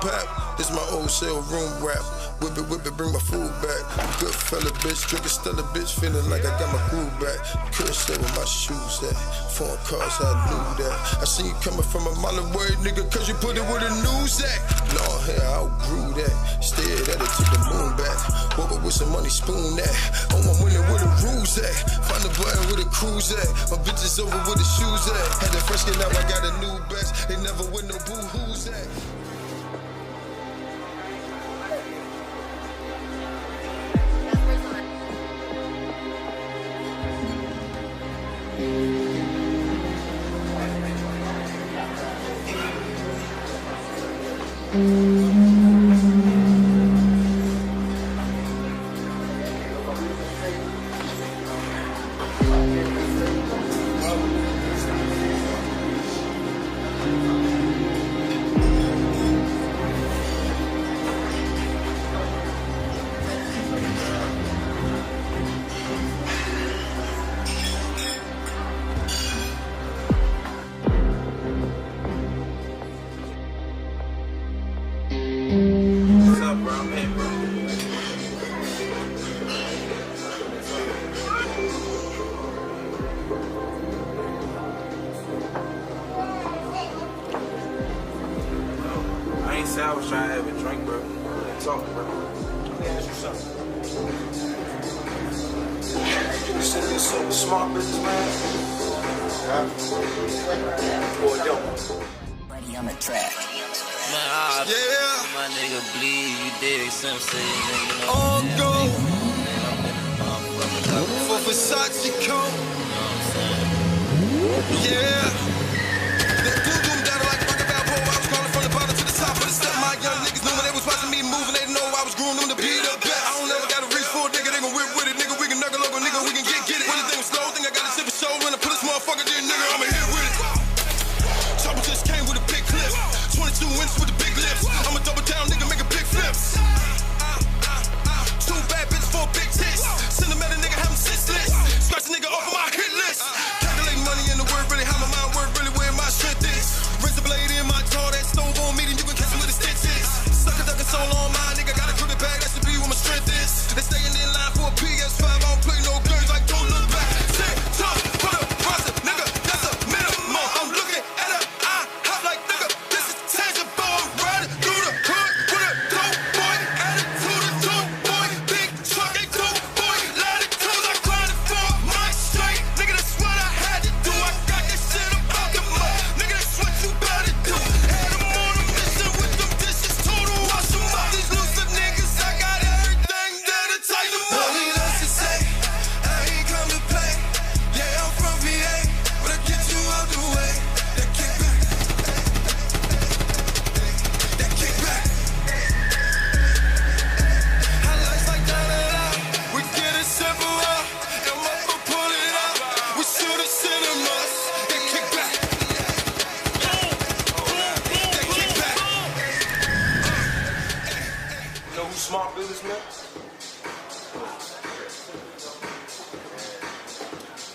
pap. This my old cell room rap. Whip it, bring my food back. Good fella, bitch, drinking Stella, bitch, feeling like I got my groove back. Couldn't say where my shoes at. Foreign cars, I knew that. I seen you coming from a mile away, nigga, cause you put it where the news at. Long hair, I outgrew that. Stared at it, took the moon back. Woke up with some money, spoon that. Oh, I'm winning where the rules at. Find the button where the cruise at. My bitch is over where the shoes at. Had the fresh skin, now I got a new best. They never win no boo-hoos at. I was trying to have a drink, bro. Talk, bro. Let me ask you something. You send me some smart business, man? Or don't? Ready on the track. Man, yeah. My nigga bleed, you dig, some say, nigga. All go. For Versace coat. Yeah. That boom down like Rocket Balboa. I was crawling from the bottom to the top of the step. My young niggas knew when they was watching me moving, they know I was grooming them to be the best. I don't ever gotta reach for a nigga, they gon' whip with it, nigga. We can knuckle over, nigga. We can get it. When the thing was slow, think I got a shit for show. When I put this motherfucker in, nigga, I'ma hit with it. Chopper just came with a big clip, 22 inches with the big lips. I'ma double down, nigga, make a big flips. Two bad bitches for big tits. Cinematic nigga having senseless. Scratch a nigga off of my hit list. Calculate money in the word, really how my mind work, really where my strength is. Razor blade in my jaw, that stove on me, then you can catch me with the stitches. Sucker ducking so long, my nigga got a grip it bag, that should be where my strength is. They staying in line for a PS5, I don't play no games, like don't look back. Sit, talk, put up, rise up, nigga, that's a minimum. I'm looking at her, I hop like nigga, this is tangible. I'm riding through the hood with a dope boy, attitude of dope boy, big truck, ain't dope boy, lot of tools, I grinded for my straight. Nigga, that's what I had to do, I got that shit about the mud. Nigga, that's what you better do. Had them on a mission with them dishes, total wash them up. These looser niggas, I got everything that'll tighten them up. Only less to say, I ain't come to play. Yeah, I'm from VA, but I get you out the way. That kickback, that kickback. Highlights like da-da-da, we get it simple up, and mother pull it up. We shoot the cinemas, that kickback. That kickback. You know who's smart businessman?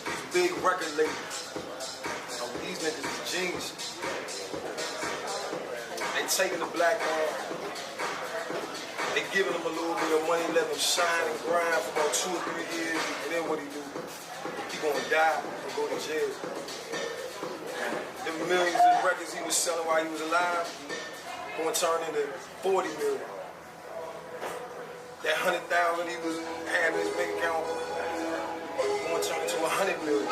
These big record labels. Now, these niggas is geniuses. They taking the black man, they giving him a little bit of money, let him shine and grind for about 2 or 3 years, and then what he do? He gonna die and go to jail. The millions of records he was selling while he was alive gonna turn into 40 million. That 100,000 he was having in his bank account gonna turn into 100 million.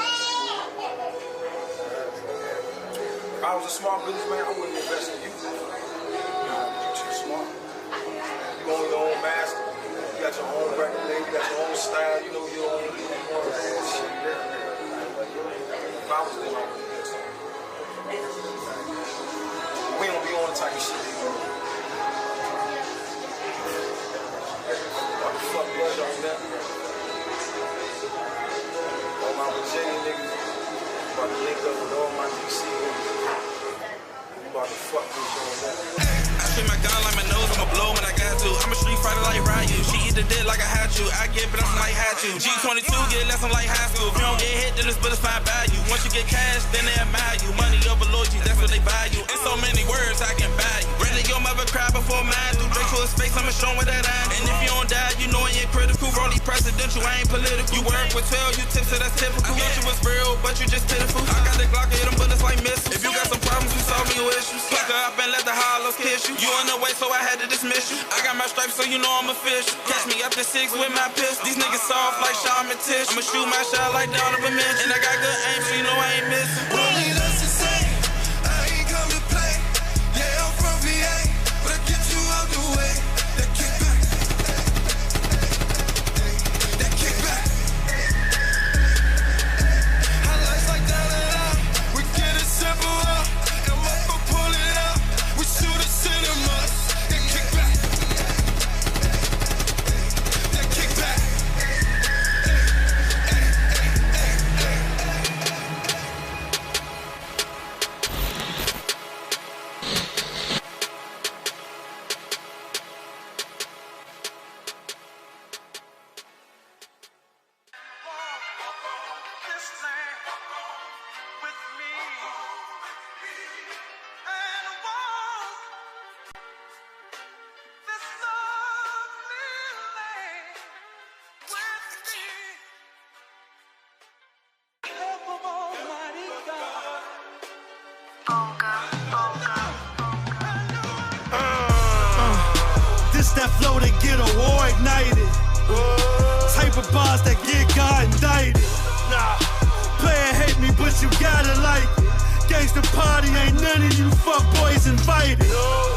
If I was a smart businessman, I wouldn't invest in you. You're too smart. You own your own master. You got your own record label. You got your own style. You know your own shit. If I was them, I would invest in you. We don't be on the type of shit they do. What the fuck was y'all that? All my Virginia niggas about to link up with all my DC niggas. You about to fuck with y'all that. I spin my gun like my nose, I'ma blow when I got to. I'm a street fighter like Ryu. She eat the dick like I had to. I get but I'm like had to. G22 get less, I'm like high school. If you don't get hit, then this bullets find value. Once you get cash, then they admire you. Money over loyalty, that's what they value. In so many words, I can buy you. Rather your mother cry before his face, I'ma show him where that I. And if you don't die, you know it ain't critical. Rolling presidential, I ain't political. You work with 12, you tips, so that's typical. I thought you was real, but you just pitiful. I got the Glock, hit them bullets like missiles. If you got some problems, you solve me your issues. Fuck up and let the hollows kiss you. You on the way, so I had to dismiss you. I got my stripes, so you know I'm official. Catch me up to 6 with my pistol. These niggas soft like Sean Matisse. I'ma shoot my shot like Donovan Mitchell. And I got good aim, so you know I ain't missing. Only that's the same. I ain't come to play. Yeah, I'm from VA, but I get you out the way. That kickback. That kickback. Highlights like that. We get it simple up. And what we pull it up. We shoot a cinema. That kickback. That kickback. This that flow that get a war ignited. Type of bars that get God indicted. Player hate me, but you gotta like it. Gangsta party, ain't none of you fuck boys invited.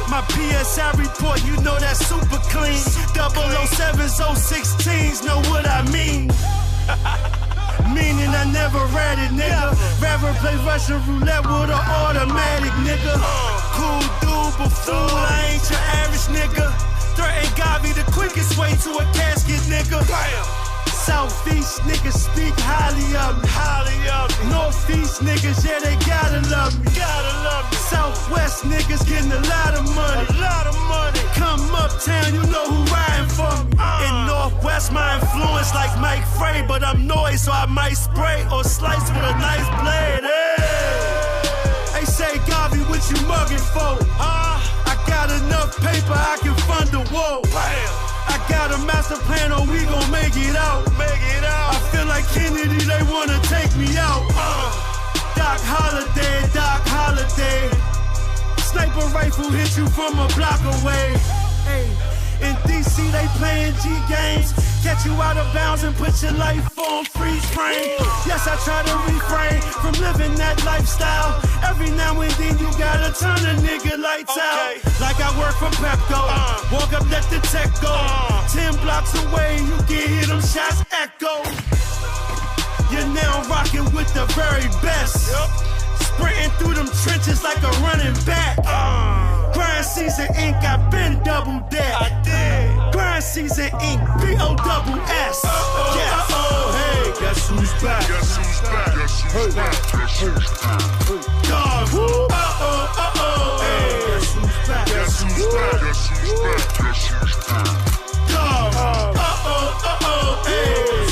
My PSI report, you know that's super clean. 007s, 016s, know what I mean. Meaning I never read it, nigga. Rather play Russian roulette with an automatic, nigga. Cool dude, but fool, I ain't your average nigga. Threaten Gavi the quickest way to a casket, nigga. Southeast niggas speak highly of me. Northeast niggas, yeah, they gotta love me. Southwest niggas getting a lot of money. Come uptown, you know who riding for me. In Northwest, my influence like Mike Frey, but I'm noise, so I might spray or slice with a nice blade. Hey, they say, Gavi, what you mugging for? I got enough paper, I can fund the war. I got a master plan, or we gon' make it out. I feel like Kennedy, they wanna take me out. Doc Holiday. Sniper rifle hit you from a block away. Hey, in DC, they playing G games. Catch you out of bounds and put your life on freeze frame. Yes, I try to refrain from living that lifestyle. Every now and then you gotta turn a nigga lights out. Like I work for Pepco. Walk up, let the tech go. 10 blocks away, you can hear them shots echo. You're now rocking with the very best. Sprinting through them trenches like a running back. Grind season ink, I been double that. I did. Grind season ink, B-O-double-S. Yes. Hey, guess who's back? God. Hey, guess who's back? God. Hey,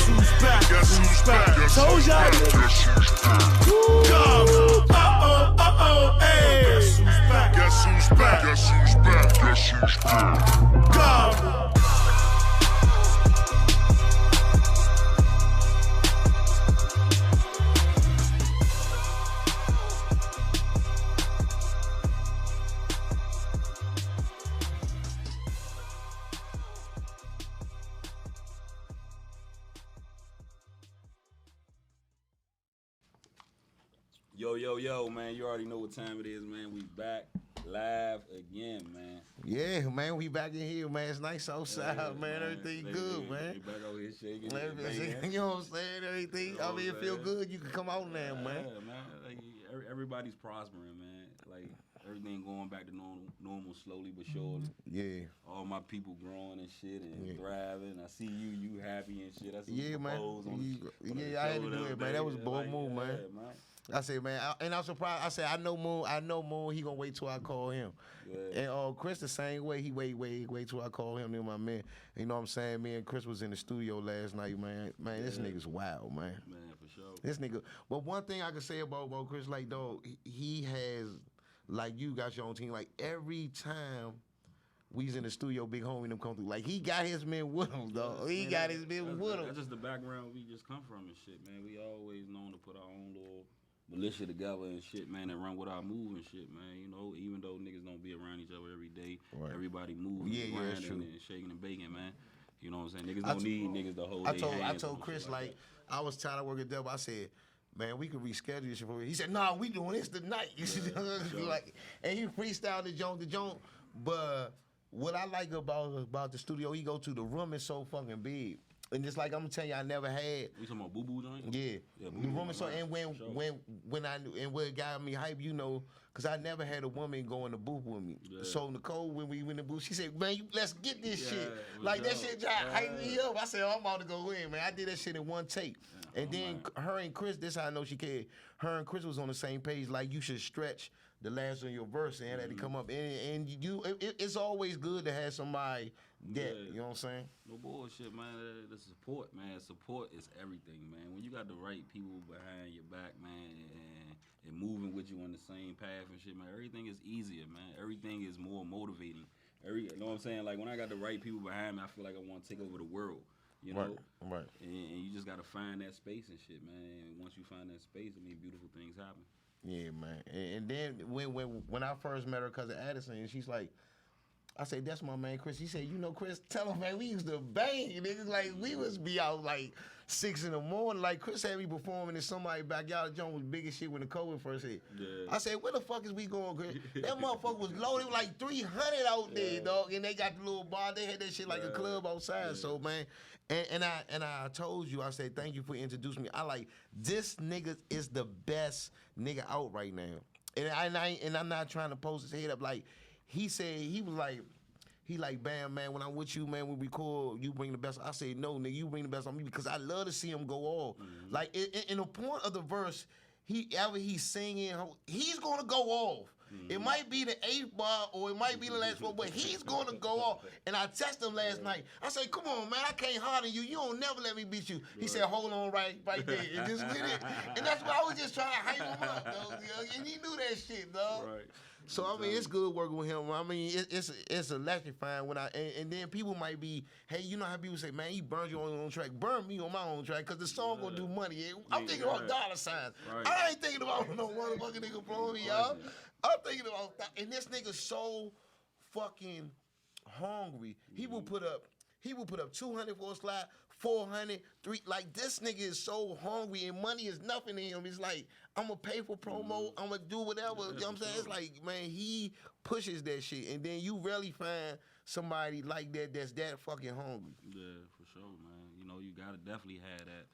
guess who's back? Told y'all. God. Hey, guess who's back? God. Yo, man, you already know what time it is, man. We back live again, man. Yeah, man, we back in here, man. It's nice outside, man. Everything good, man. We back out here shaking. You know what I'm saying? Everything. I mean, it feel good. You can come out now, man. Yeah, man. Like, everybody's prospering, man. Like, everything going back to normal slowly but surely. Yeah. All my people growing and shit and thriving. I see you happy and shit. I see you man. I had to do it, man. That was a bold move, man. I said, man, and I'm surprised. I said, I know Moon. He gonna wait till I call him. Yeah. And Chris the same way. He wait till I call him. Then my man, you know what I'm saying? Me and Chris was in the studio last night, man. Man, this nigga's wild, man. Man, for sure. This nigga. But one thing I can say about Chris, like, dog, he has, like, you got your own team. Like, every time we was in the studio, big homie them come through. Like, he got his men with him, dog. He got his men with him. That's just the background we just come from and shit, man. We always known to put our own little militia together and shit, man, and run with our move and shit, man. You know, even though niggas don't be around each other every day, everybody moving, grinding, and shaking and baking, man. You know what I'm saying? Niggas don't need niggas to hold their hands. I told Chris, like I was tired of working at Devil. I said, man, we could reschedule this shit for me. He said, nah, we doing this tonight. Like, and he freestyled the joint. But what I like about the studio, he go to, the room is so fucking big. And just like I'm gonna tell you, I never had. You talking about Boo Boo joint? Yeah, the room is so. And when I knew, and what got me hype, you know, cause I never had a woman go in the booth with me. Yeah. So Nicole, when we went in the booth, she said, "Man, let's get this shit." Like that shit just hyped me up. I said, "Oh, I'm about to go in, man." I did that shit in one take. Yeah, and then her and Chris, this how I know she cared. Her and Chris was on the same page. Like, you should stretch the last on your verse and had to come up. And it's always good to have somebody that, you know what I'm saying? No bullshit, man. The support, man. Support is everything, man. When you got the right people behind your back, man, and moving with you on the same path and shit, man, everything is easier, man. Everything is more motivating. You know what I'm saying? Like, when I got the right people behind me, I feel like I want to take over the world. You know? Right. And you just got to find that space and shit, man. And once you find that space, I mean, beautiful things happen. Yeah, man. And then when I first met her cousin Addison, and she's like, I said, that's my man Chris. He said, you know, Chris, tell him, man, we used to bang. Niggas, like, we was be out like 6 in the morning. Like, Chris had me performing in somebody's backyard. John was big as shit when the COVID first hit. Yeah. I said, where the fuck is we going, Chris? That motherfucker was loaded with like 300 out there, dog. And they got the little bar. They had that shit like a club outside. Yeah. So, man, and I told you, I said, thank you for introducing me. I like, this nigga is the best nigga out right now. And I'm not trying to post his head up. Like, he said, he was like, Bam, man, when I'm with you, man, we record, you bring the best. I say, no, nigga, you bring the best on me because I love to see him go off. Mm-hmm. Like, in the point of the verse, he's singing, he's going to go off. Mm-hmm. It might be the 8th bar or it might be the last one, but he's going to go off. And I texted him last night. I said, come on, man, I can't harder you. You don't never let me beat you. He said, hold on right there. And just with it. And that's why I was just trying to hype him up, though. And he knew that shit, dog. Right. So, I mean, it's good working with him. I mean, it's electrifying when and then people might be, hey, you know how people say, man, he burned you on your own track. Burn me on my own track because the song gonna do money. I'm thinking about dollar signs. Right. I ain't thinking about no motherfucking nigga blowing me up. I'm thinking about that. And this nigga so fucking hungry. He will put up 200 for a slide, 400, 3. Like, this nigga is so hungry and money is nothing to him. It's like, I'm going to pay for promo. I'm going to do whatever. You know what I'm saying? It's like, man, he pushes that shit. And then you rarely find somebody like that that's that fucking hungry. Yeah, for sure, man. You know, you got to definitely have that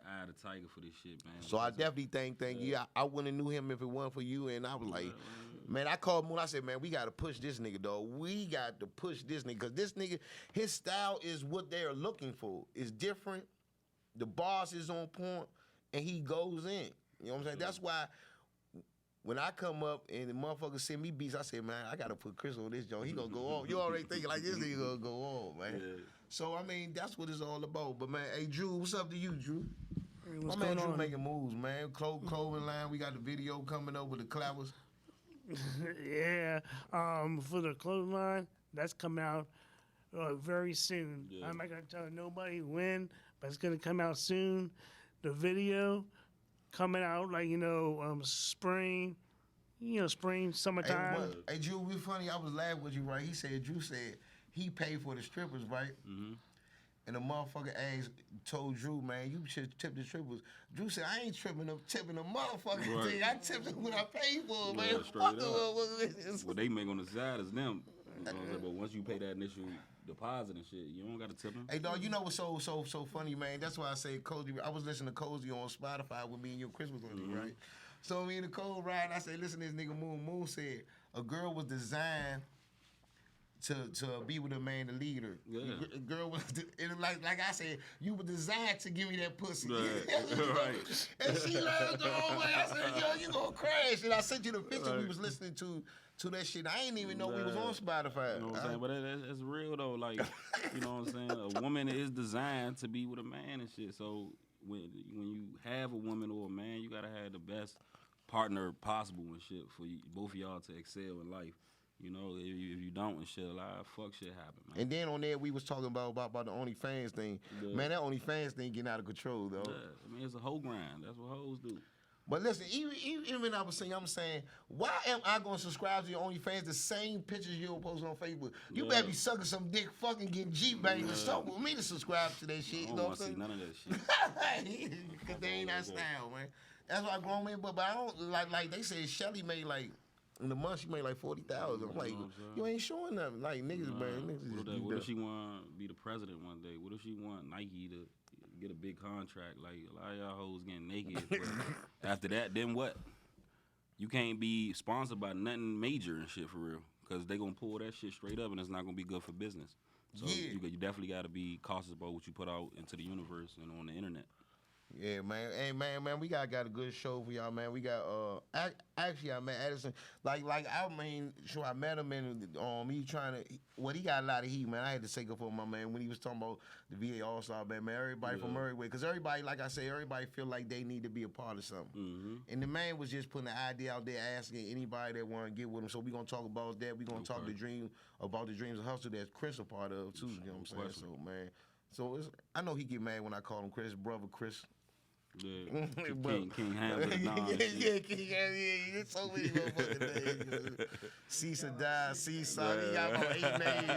eye of the tiger for this shit, man. So I definitely thank you. I wouldn't have knew him if it wasn't for you. And I was like, man, I called Moon. I said, man, we got to push this nigga, dog. We got to push this nigga. Because this nigga, his style is what they're looking for. It's different. The boss is on point. And he goes in. You know what I'm saying? That's why when I come up and the motherfuckers send me beats, I say, man, I got to put Chris on this joint. He going to go on. You already thinking like this nigga going to go on, man. Yeah. So, I mean, that's what it's all about. But, man, hey, Drew, what's up to you, Drew? Hey, my man Drew making moves, man. Clothing line, we got the video coming up with the clappers. Yeah, for the clothing line, that's coming out very soon. Yeah. I'm not going to tell nobody when, but it's going to come out soon. The video coming out, like, spring, summertime. Hey, Drew, we funny. I was laughing with you, right? Drew said he paid for the strippers, right? Mm-hmm. And the motherfucker told Drew, man, you should tip the strippers. Drew said, I ain't tipping the motherfucking thing. I tipped them when I paid for it, man. Fuck what they make on the side is them. But once you pay that initial deposit and shit, you don't got to tip them. Hey, dog, you know what's so funny, man? That's why I say Cozy. I was listening to Cozy on Spotify with me and your Christmas on it, right? So me and the Cole ride, I said, listen to this nigga Moon. Moon said, a girl was designed to be with a man to lead her. Yeah. A girl was, like I said, you were designed to give me that pussy. Right. And she laughed the whole way. I said, yo, you gonna crash. And I sent you the picture we was listening to that shit. I ain't even know we was on Spotify. You know what I'm saying? But it's real though. Like, you know what I'm saying? A woman is designed to be with a man and shit. So when you have a woman or a man, you gotta have the best partner possible and shit for both of y'all to excel in life. You know, if you don't and shit, a lot of fuck shit happen, man. And then on there, we was talking about the OnlyFans thing. Yeah. Man, that OnlyFans thing getting out of control, though. Yeah, I mean, it's a hoe grind. That's what hoes do. But listen, even when I'm saying, why am I going to subscribe to your OnlyFans, the same pictures you'll post on Facebook? You better be sucking some dick, fucking getting Jeep banged or something with me to subscribe to that shit. I don't want to see none of that shit. Because they ain't that style, man. That's why I grown man, but I don't, like they said, Shelly made like, in the month, she made like 40,000. I'm like, you ain't showing nothing. Like, niggas, man. What if she want to be the president one day? What if she want Nike to get a big contract? Like, a lot of y'all hoes getting naked. But after that, then what? You can't be sponsored by nothing major and shit for real. Because they going to pull that shit straight up and it's not going to be good for business. So you definitely got to be cautious about what you put out into the universe and on the internet. Yeah, man. Hey, man, we got a good show for y'all, man. We got actually I met Addison. Like I mean, sure I met him and he trying to he got a lot of heat, man. I had to take up for my man when he was talking about the VA All-Star, man. Everybody from everywhere, because everybody, like I say, everybody feel like they need to be a part of something. Mm-hmm. And the man was just putting the idea out there, asking anybody that want to get with him. So we gonna talk about that. We gonna talk about the dreams of hustle that Chris a part of too. You know what I'm saying? So man, I know he get mad when I call him Chris, brother Chris. Yeah, King Hamlet. Yeah, King Hamlet. It's so many motherfucking names. C.O.S.I, C.O.S.I. He got about 8 names.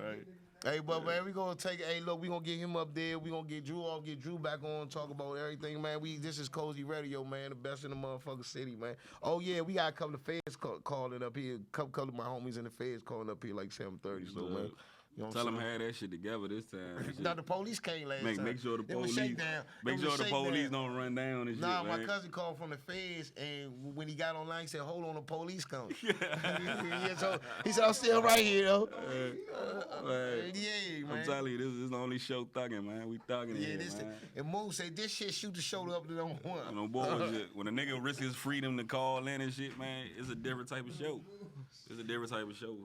Right. Hey, but man, we gonna take. Hey, look, we gonna get him up there. We gonna get Drew off, get Drew back on, talk about everything, man. This is C.O.S.I Radio, man, the best in the motherfucking city, man. Oh yeah, we got a couple of feds calling up here. Couple of my homies in the feds calling up here like 7:30. So man. You know tell them have that shit together this time. No, the police came last time. Make sure the police don't run down and shit. Nah, my cousin called from the feds, and when he got online, he said, "Hold on, the police coming." So he said, "I'm still right here, though." Yeah, man. I'm telling you, this is the only show thugging, man. We thugging here, man. And Moon said, "This shit shoot the show up to them one." No bullshit. When a nigga risk his freedom to call in and shit, man, it's a different type of show. It's a different type of show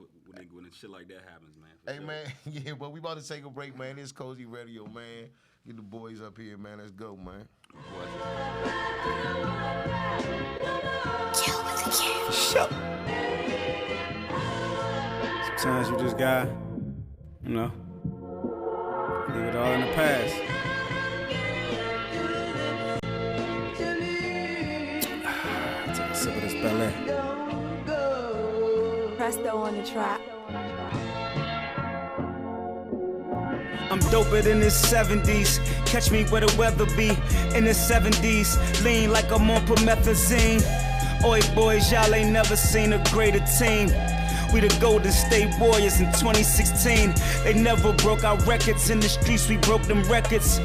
when shit like that happens, man. Hey, man, yeah, but we about to take a break, man. This is C.O.S.I Radio, man. Get the boys up here, man. Let's go, man. Shut. Sometimes you just got, leave it all in the past. Take a sip of this ballet. Presto on the track. I'm doper than the 70s. Catch me where the weather be in the 70s. Lean like I'm on promethazine. Oi boys, y'all ain't never seen a greater team. We the Golden State Warriors in 2016. They never broke our records in the streets. We broke them records.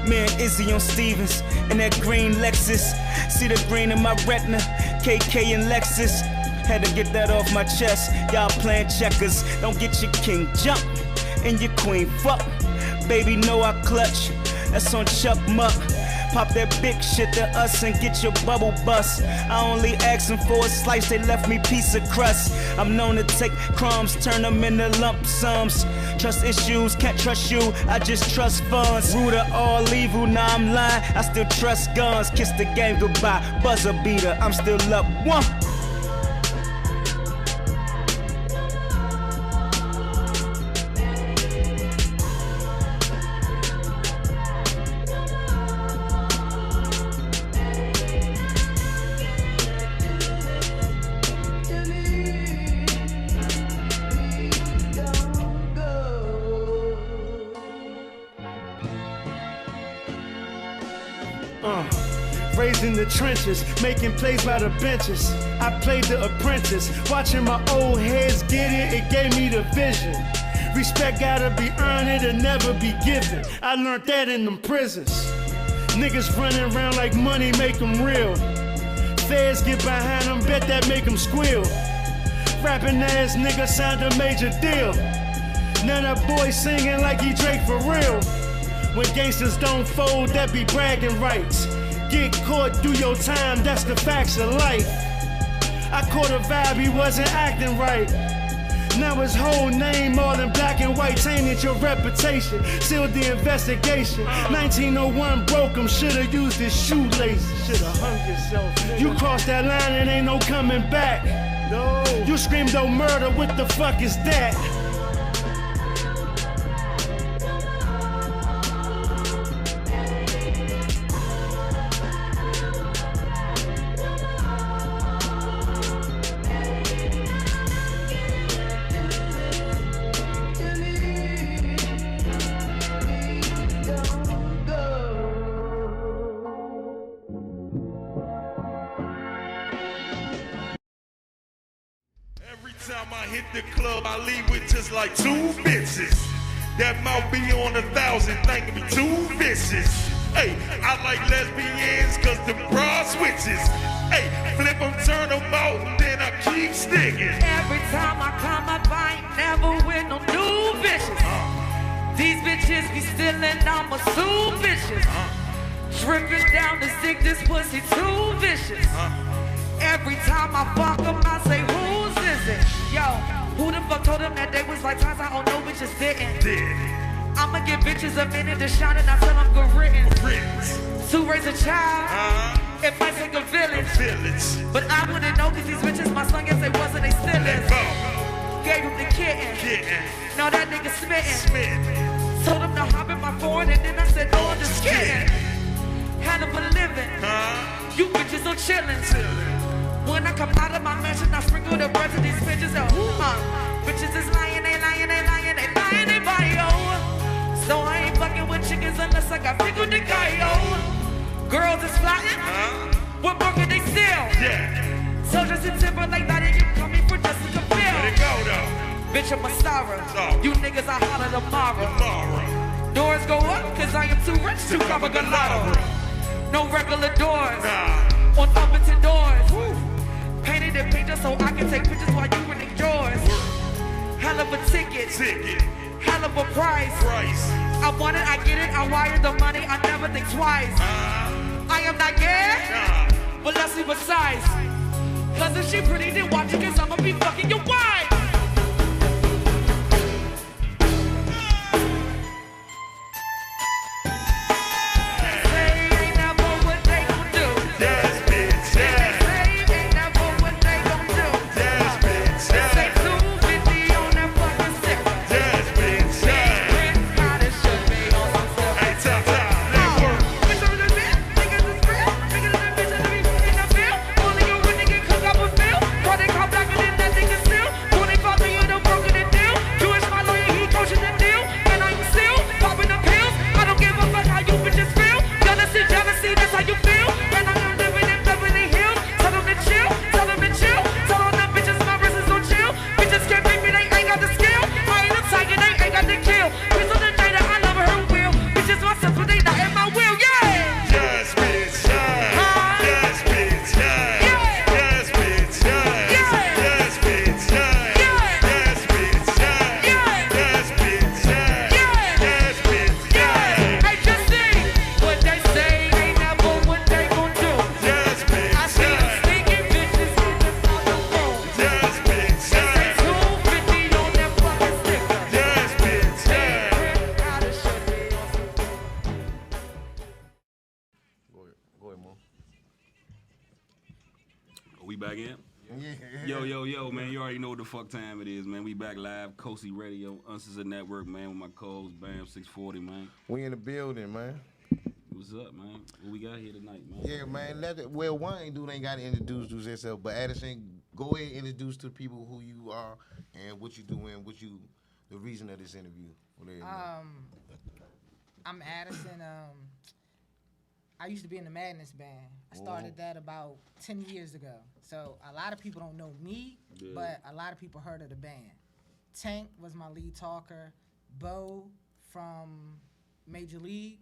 Me and Izzy on Stevens in that green Lexus. See the green in my retina. KK and Lexus. Had to get that off my chest. Y'all playing checkers. Don't get your king jump and your queen fuck. Baby, know I clutch. That's on Chuck Muck. Pop that big shit to us and get your bubble bust. I only asked them for a slice, they left me piece of crust. I'm known to take crumbs, turn them into lump sums. Trust issues, can't trust you, I just trust funds. Root of all evil, nah I'm lying, I still trust guns. Kiss the game goodbye, buzzer beater, I'm still up one. Raised in the trenches, making plays by the benches. I played the apprentice, watching my old heads get it gave me the vision. Respect gotta be earned, it'll never be given. I learned that in them prisons. Niggas running around like money make them real. Feds get behind them, bet that make them squeal. Rapping ass nigga signed a major deal. Now that boy singing like he Drake for real. When gangsters don't fold, that be bragging rights. Get caught, do your time, that's the facts of life. I caught a vibe, he wasn't acting right. Now his whole name all in black and white, tainted your reputation, sealed the investigation. 1901 broke him, should've used his shoelaces. Should've hung yourself, nigga. You crossed that line and ain't no coming back. No. You screamed oh murder, what the fuck is that? Time I hit the club, I leave with just like 2 bitches. That mouth be on 1,000, think me 2 bitches. Hey, I like lesbians cause the bra switches. Hey, flip them, turn them out, then I keep sticking. Every time I come up, I ain't never with no new bitches. These bitches be stealing, I'ma sue bitches. Dripping down the stick, this pussy too vicious. Every time I fuck them, I say, whose is it? Yo, who the fuck told them that they was like times I don't know bitches didn't? I'ma give bitches a minute to shine and I tell them good riddance. To raise a child, it might take a village. But I wouldn't know cause these bitches my son guess they wasn't, they still is. Gave him the kitten. Now that nigga smitten. Told him to hop in my Ford and then I said, no, I'm just kidding. Had him for living. You bitches are chillin'. When I come out of my mansion, I sprinkle the bread to these bitches. Bitches is lying, they lying, they body, So I ain't fucking with chickens unless I got pickled the guy, Girls is flying, we're working, they still. So just in Timberlake, that you coming for Jessica Biel. Let it go, though. Bitch, I'm a Sarah. You niggas are hotter tomorrow. Doors go up, cause I am too rich to cover gelato. No regular doors, on Humpington doors. Painted in pictures so I can take pictures while you in yours. Hell of a ticket, hell of a price. I want it, I get it, I wire the money, I never think twice. I am not gay, but let's see what size. Cause if she pretty, then watch it, cause I'ma be fucking your wife. Yo, man, you already know what the fuck time it is, man. We back live, C.O.S.I Radio, C.O.S.I Network, man, with my co-host, Bam 640, man. We in the building, man. What's up, man? What we got here tonight, man? Yeah, man. One dude ain't got to introduce himself, but Addison, go ahead and introduce to people who you are and what you doing, the reason of this interview. I'm Addison. I used to be in the Madness Band. I started that about 10 years ago. So a lot of people don't know me, but a lot of people heard of the band. Tank was my lead talker. Bo from Major League,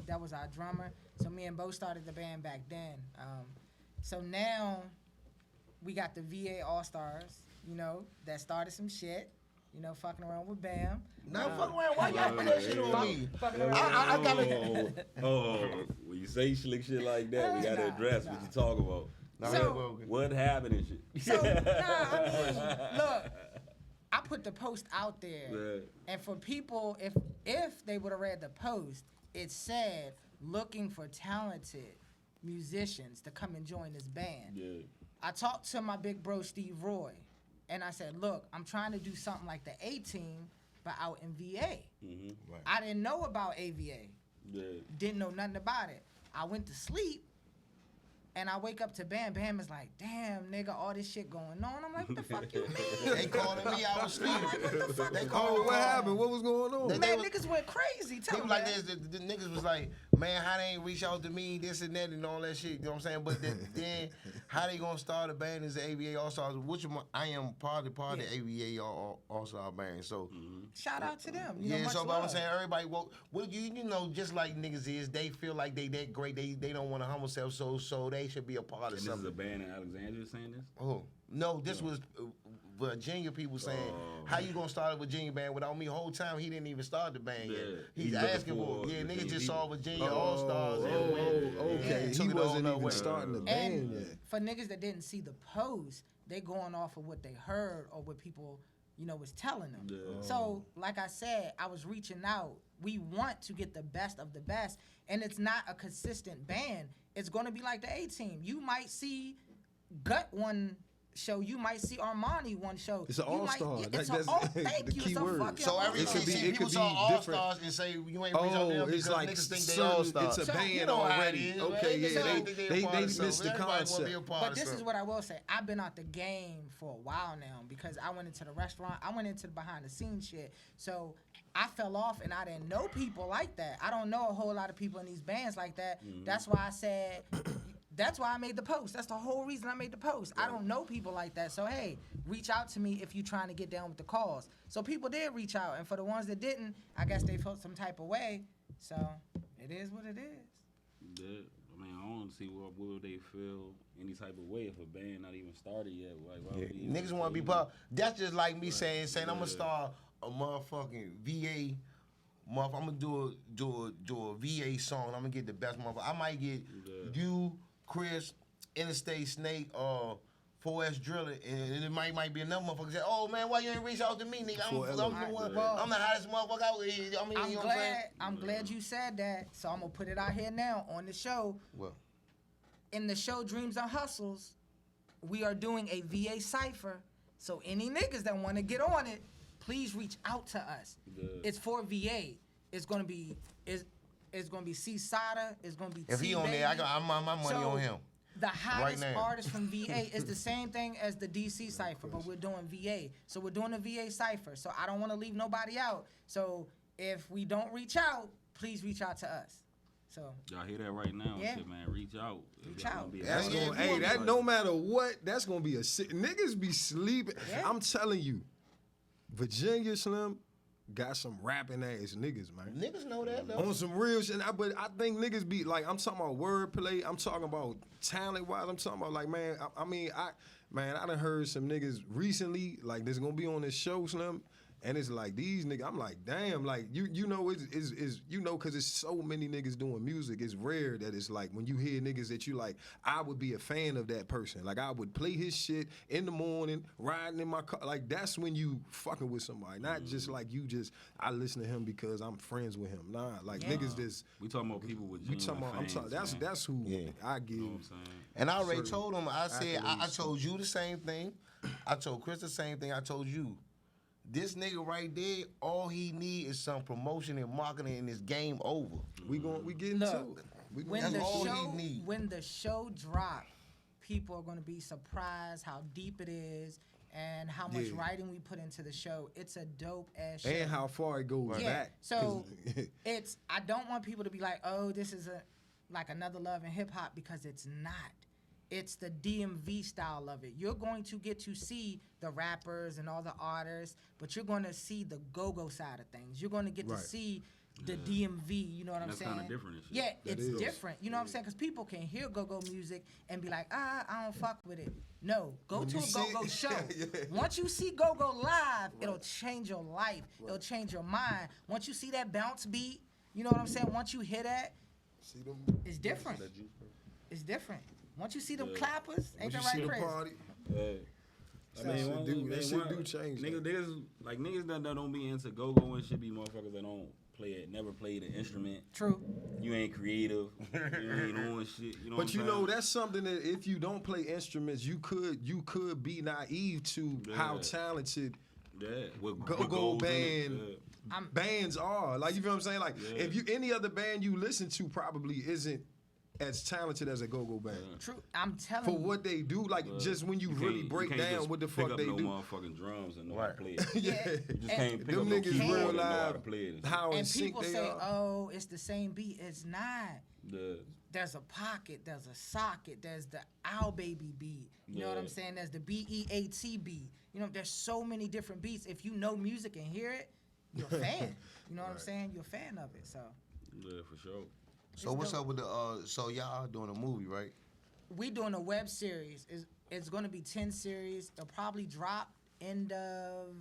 that was our drummer. So me and Bo started the band back then. So now we got the VA All-Stars, that started some shit. Fucking around with Bam. Not fucking around. Why y'all put that shit on me? Fucking around. I gotta. When you say slick shit like that, we gotta address what you talk about. So, what happened and shit? So, I mean, look, I put the post out there, and for people, if they would have read the post, it said looking for talented musicians to come and join this band. Yeah. I talked to my big bro Steve Roy, and I said, look, I'm trying to do something like the A-Team, but out in VA. Mm-hmm. Right. I didn't know about AVA. Yeah. Didn't know nothing about it. I went to sleep, and I wake up to Bam. Bam is like, damn, nigga, all this shit going on. I'm like, what the fuck you mean? They calling me, I was sleeping. What the fuck? They called what happened? What was going on? Man, niggas went crazy. Tell me like this, the niggas was like, man, how they ain't reach out to me, this and that and all that shit, you know what I'm saying? But then how they gonna start a band as the AVA All-Stars, which I am part of the AVA All-Star band, so. Shout out to them. You know, so love. I'm saying everybody, well you know, just like niggas is, they feel like they that great, they don't want to humble themselves, so they should be a part of something. This is a band in Alexandria saying this? Oh, no, this was Virginia people saying, how you gonna start a Virginia band without me? The whole time he didn't even start the band yet. He's asking for niggas just saw Virginia All-Stars. Okay, he wasn't even starting the band yet. For niggas that didn't see the post, they going off of what they heard or what people, was telling them. Yeah. So, like I said, I was reaching out. We want to get the best of the best, and it's not a consistent band. It's going to be like the A-Team. You might see Gut one show. You might see Armani one show. It's an all-star. That's the key word. So people saw all-stars and say you ain't reach out to them because like niggas think they all-stars. It's a band already. Okay, they missed the concept. But this is what I will say. I've been out the game for a while now because I went into the restaurant. I went into the behind-the-scenes shit. So I fell off and I didn't know people like that. I don't know a whole lot of people in these bands like that. Mm-hmm. That's why I said... That's why I made the post. That's the whole reason I made the post. I don't know people like that. So, hey, reach out to me if you're trying to get down with the cause. So people did reach out. And for the ones that didn't, I guess they felt some type of way. So it is what it is. Yeah. I mean, I don't see what would they feel any type of way if a band not even started yet. Like, why would niggas want to be pop. That's just like me saying I'm going to start a motherfucking VA. I'm going to do a VA song. I'm going to get the best motherfucker. I might get you, Chris, Interstate Snake, 4S Driller, and it might be another motherfucker say, oh man, why you ain't reach out to me, nigga? I'm the hottest motherfucker out here. I'm glad you said that, so I'm gonna put it out here now on the show. Well, in the show Dreams and Hustles, we are doing a VA cipher. So any niggas that want to get on it, please reach out to us. Yeah. It's for VA. It's gonna be C.O.S.I. It's gonna be if he on there, I'm my money on him. The hottest artist from VA is the same thing as the DC cipher, but we're doing VA. So we're doing a VA cipher. So I don't want to leave nobody out. So if we don't reach out, please reach out to us. So y'all hear that right now? Yeah. Shit, man, reach out. Reach out. That's gonna, that no matter what, that's gonna be a shit. Niggas be sleeping. Yeah. I'm telling you, Virginia Slim got some rapping ass niggas, man. Niggas know that though. On some real shit, but I think niggas be like, I'm talking about wordplay, I'm talking about talent wise, I'm talking about like, man, I done heard some niggas recently, like this gonna be on this show, Slim, and it's like these niggas, I'm like, damn, like you know it's you know, cause it's so many niggas doing music, it's rare that it's like when you hear niggas that you like, I would be a fan of that person. Like I would play his shit in the morning, riding in my car. Like that's when you fucking with somebody. Not just like I listen to him because I'm friends with him. Nah, like niggas just we talking about people with fans, that's who I give. You know what I'm saying? And I already told him, I said, I told you the same thing. I told Chris the same thing I told you. This nigga right there, all he need is some promotion and marketing, and this game over. We getting to it. When the show drop, people are gonna be surprised how deep it is and how much writing we put into the show. It's a dope ass show. And how far it goes back. So I don't want people to be like, oh, this is like another Love and Hip Hop, because it's not. It's the DMV style of it. You're going to get to see the rappers and all the artists, but you're going to see the go-go side of things. You're going to get to see the DMV, you know what I'm saying? That's kind of different. Yeah, it's different. You know what I'm saying? Because people can hear go-go music and be like, I don't fuck with it. No, go to a go-go show. Once you see go-go live, it'll change your life. It'll change your mind. Once you see that bounce beat, you know what I'm saying? Once you hear that, it's different. It's different. Once you see them clappers, ain't that right, Chris? Party. That shit do change. Niggas that don't be into go-go and shit be motherfuckers that don't never played an instrument. True. You ain't creative. You ain't on shit. You know but you know that's something that if you don't play instruments, you could be naive to how talented go-go band bands are. Like you feel what I'm saying? Like if you any other band you listen to probably isn't as talented as a go-go band. True. I'm telling you. For what they do, like just when you really break down what the fuck they do. Motherfucking drums and know how to play it. You just can't pick them niggas real live how in sync they are. And people say, oh, it's the same beat. It's not. There's a pocket, there's a socket, there's the Owl Baby beat. You know what I'm saying? There's the BEAT beat. You know, there's so many different beats. If you know music and hear it, you're a fan. You know what I'm saying? You're a fan of it. So. Yeah, for sure. So what's up with the so y'all doing a movie, right? We doing a web series. It's going to be 10 series. It'll probably drop end of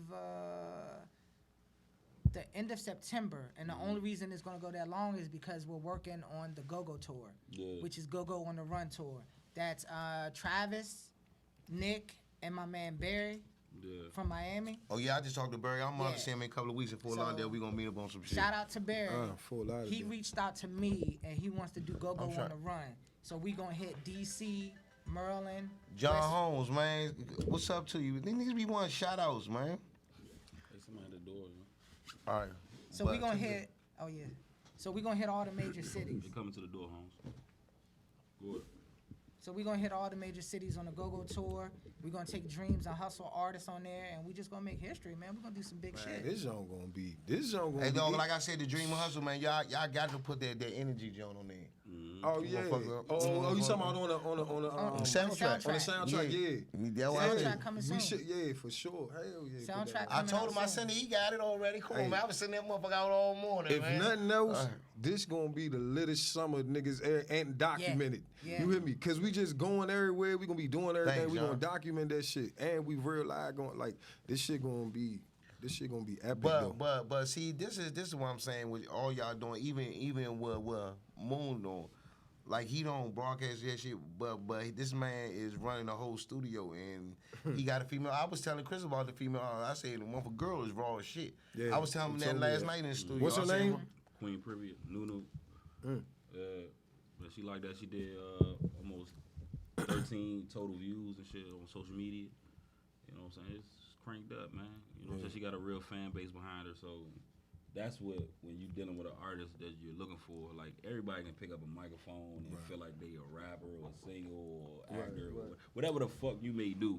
the end of September. And the only reason it's going to go that long is because we're working on the Go-Go tour, which is Go-Go on the Run tour. That's Travis, Nick, and my man Barry. From Miami. Oh yeah, I just talked to Barry. I'm going to see him in a couple of weeks in Fort Lauderdale. We're gonna meet up on some shit. Shout out to Barry. Fort Lauderdale. He reached out to me and he wants to do Go-Go on the Run. So we gonna hit DC, Maryland. John Holmes, man, what's up to you? These niggas be wanting shout outs, man. Hey, somebody at the door, man. All right. So we gonna hit. Oh yeah. So we gonna hit all the major cities. They coming to the door, Holmes. Good. So we're going to hit all the major cities on the Go-Go tour. We're going to take Dreams and Hustle artists on there, and we just going to make history, man. We're going to do some big shit. This song going to be. Hey, dog, like I said, the Dream and Hustle, man, y'all got to put that energy joint on there. Oh, yeah. Oh, you talking about on the soundtrack? On the soundtrack, yeah. Soundtrack coming soon. Yeah, for sure. Hell yeah. Soundtrack I told him, I sent it, he got it already. Come on, man. I was sending that motherfucker out all morning, man. If nothing else, this going to be the littest summer niggas and documented. Yeah. You hear me? Because we just going everywhere. We going to be doing everything. We going to document that shit. And we realize this shit going to be epic. But see, this is what I'm saying with all y'all doing, even what Moon doing. Like, he don't broadcast that shit, but this man is running a whole studio, and he got a female. I was telling Chris about the female. I said, the one for girl is raw as shit. Yeah, I was telling him that last night in the studio. What's her name? Queen Privy, Nunu. But she like that. She did almost 13 total views and shit on social media. You know what I'm saying? It's cranked up, man. You know what I'm saying? She got a real fan base behind her, so that's what, when you dealing with an artist that you're looking for, like, everybody can pick up a microphone and feel like they a rapper or a singer or actor or whatever the fuck you may do.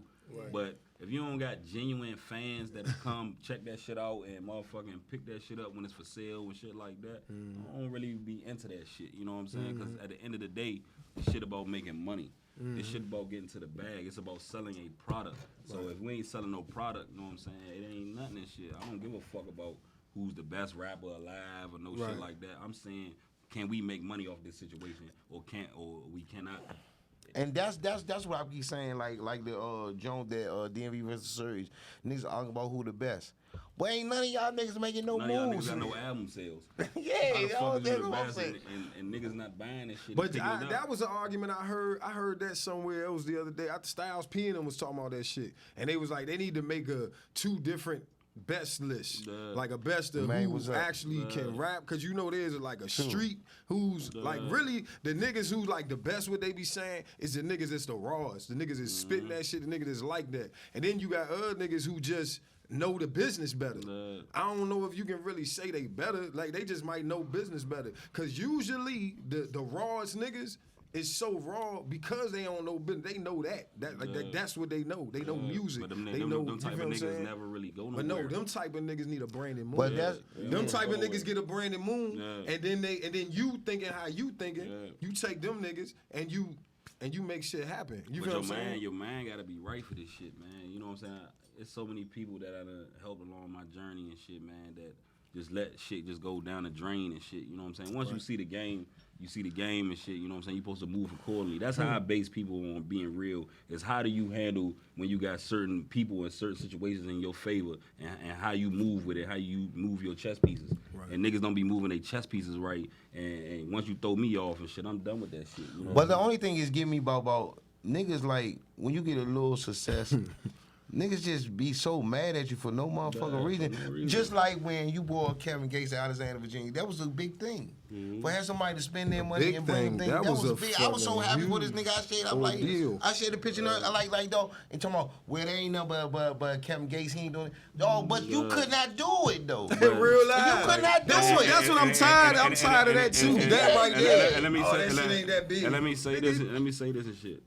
But if you don't got genuine fans that come check that shit out and motherfucking pick that shit up when it's for sale and shit like that, I don't really be into that shit, you know what I'm saying? Because at the end of the day, it's shit about making money. It's shit about getting to the bag. It's about selling a product. So if we ain't selling no product, you know what I'm saying, it ain't nothing and shit. I don't give a fuck about who's the best rapper alive or no shit like that. I'm saying, can we make money off this situation or we cannot? And that's what I keep saying, like the Jones that DMV versus Series. Niggas arguing about who the best. But ain't none of y'all niggas making no moves. None of y'all niggas got no album sales. y'all and niggas not buying this shit. But that was an argument I heard. I heard that somewhere else the other day. Styles P and them was talking about that shit. And they was like, they need to make two different best list, like a best of who actually can rap, because you know there's like a street who's like really the niggas who like the best what they be saying is the niggas that's the rawest, the niggas that's spitting that shit, the niggas that's like that, and then you got other niggas who just know the business better. I don't know if you can really say they better, like they just might know business better, because usually the rawest niggas is so raw because they don't know business. They know that's what they know. They know music. But them type of niggas never really go nowhere. But no, them type of niggas need a Brandon Moon. Them type of niggas get a Brandon Moon, and then you thinking how you thinking. You take them niggas and you make shit happen. You feel what I'm saying? Your mind gotta be right for this shit, man. You know what I'm saying? It's so many people that I done helped along my journey and shit, man, that just let shit just go down the drain and shit. You know what I'm saying? Once you see the game and shit, you know what I'm saying? You're supposed to move accordingly. That's how I base people on being real, is how do you handle when you got certain people in certain situations in your favor, and how you move with it, how you move your chess pieces. And niggas don't be moving their chess pieces right, and once you throw me off and shit, I'm done with that shit. You know but the only thing is getting me about niggas, like, when you get a little success, Niggas just be so mad at you for no motherfucking reason. Just like when you brought Kevin Gates to Alexander, Virginia, that was a big thing. For having somebody to spend their money and bring things, that was big. I was so happy for this nigga. I shared the picture. I like dog, and talking about where there ain't nothing but Kevin Gates. He ain't doing it. Dog, but you could not do it though. Real life. You could not do it. That's what I'm tired. I'm tired of that too. That right there. And let me say, that shit ain't that big. And let me say this. Let me say this and shit.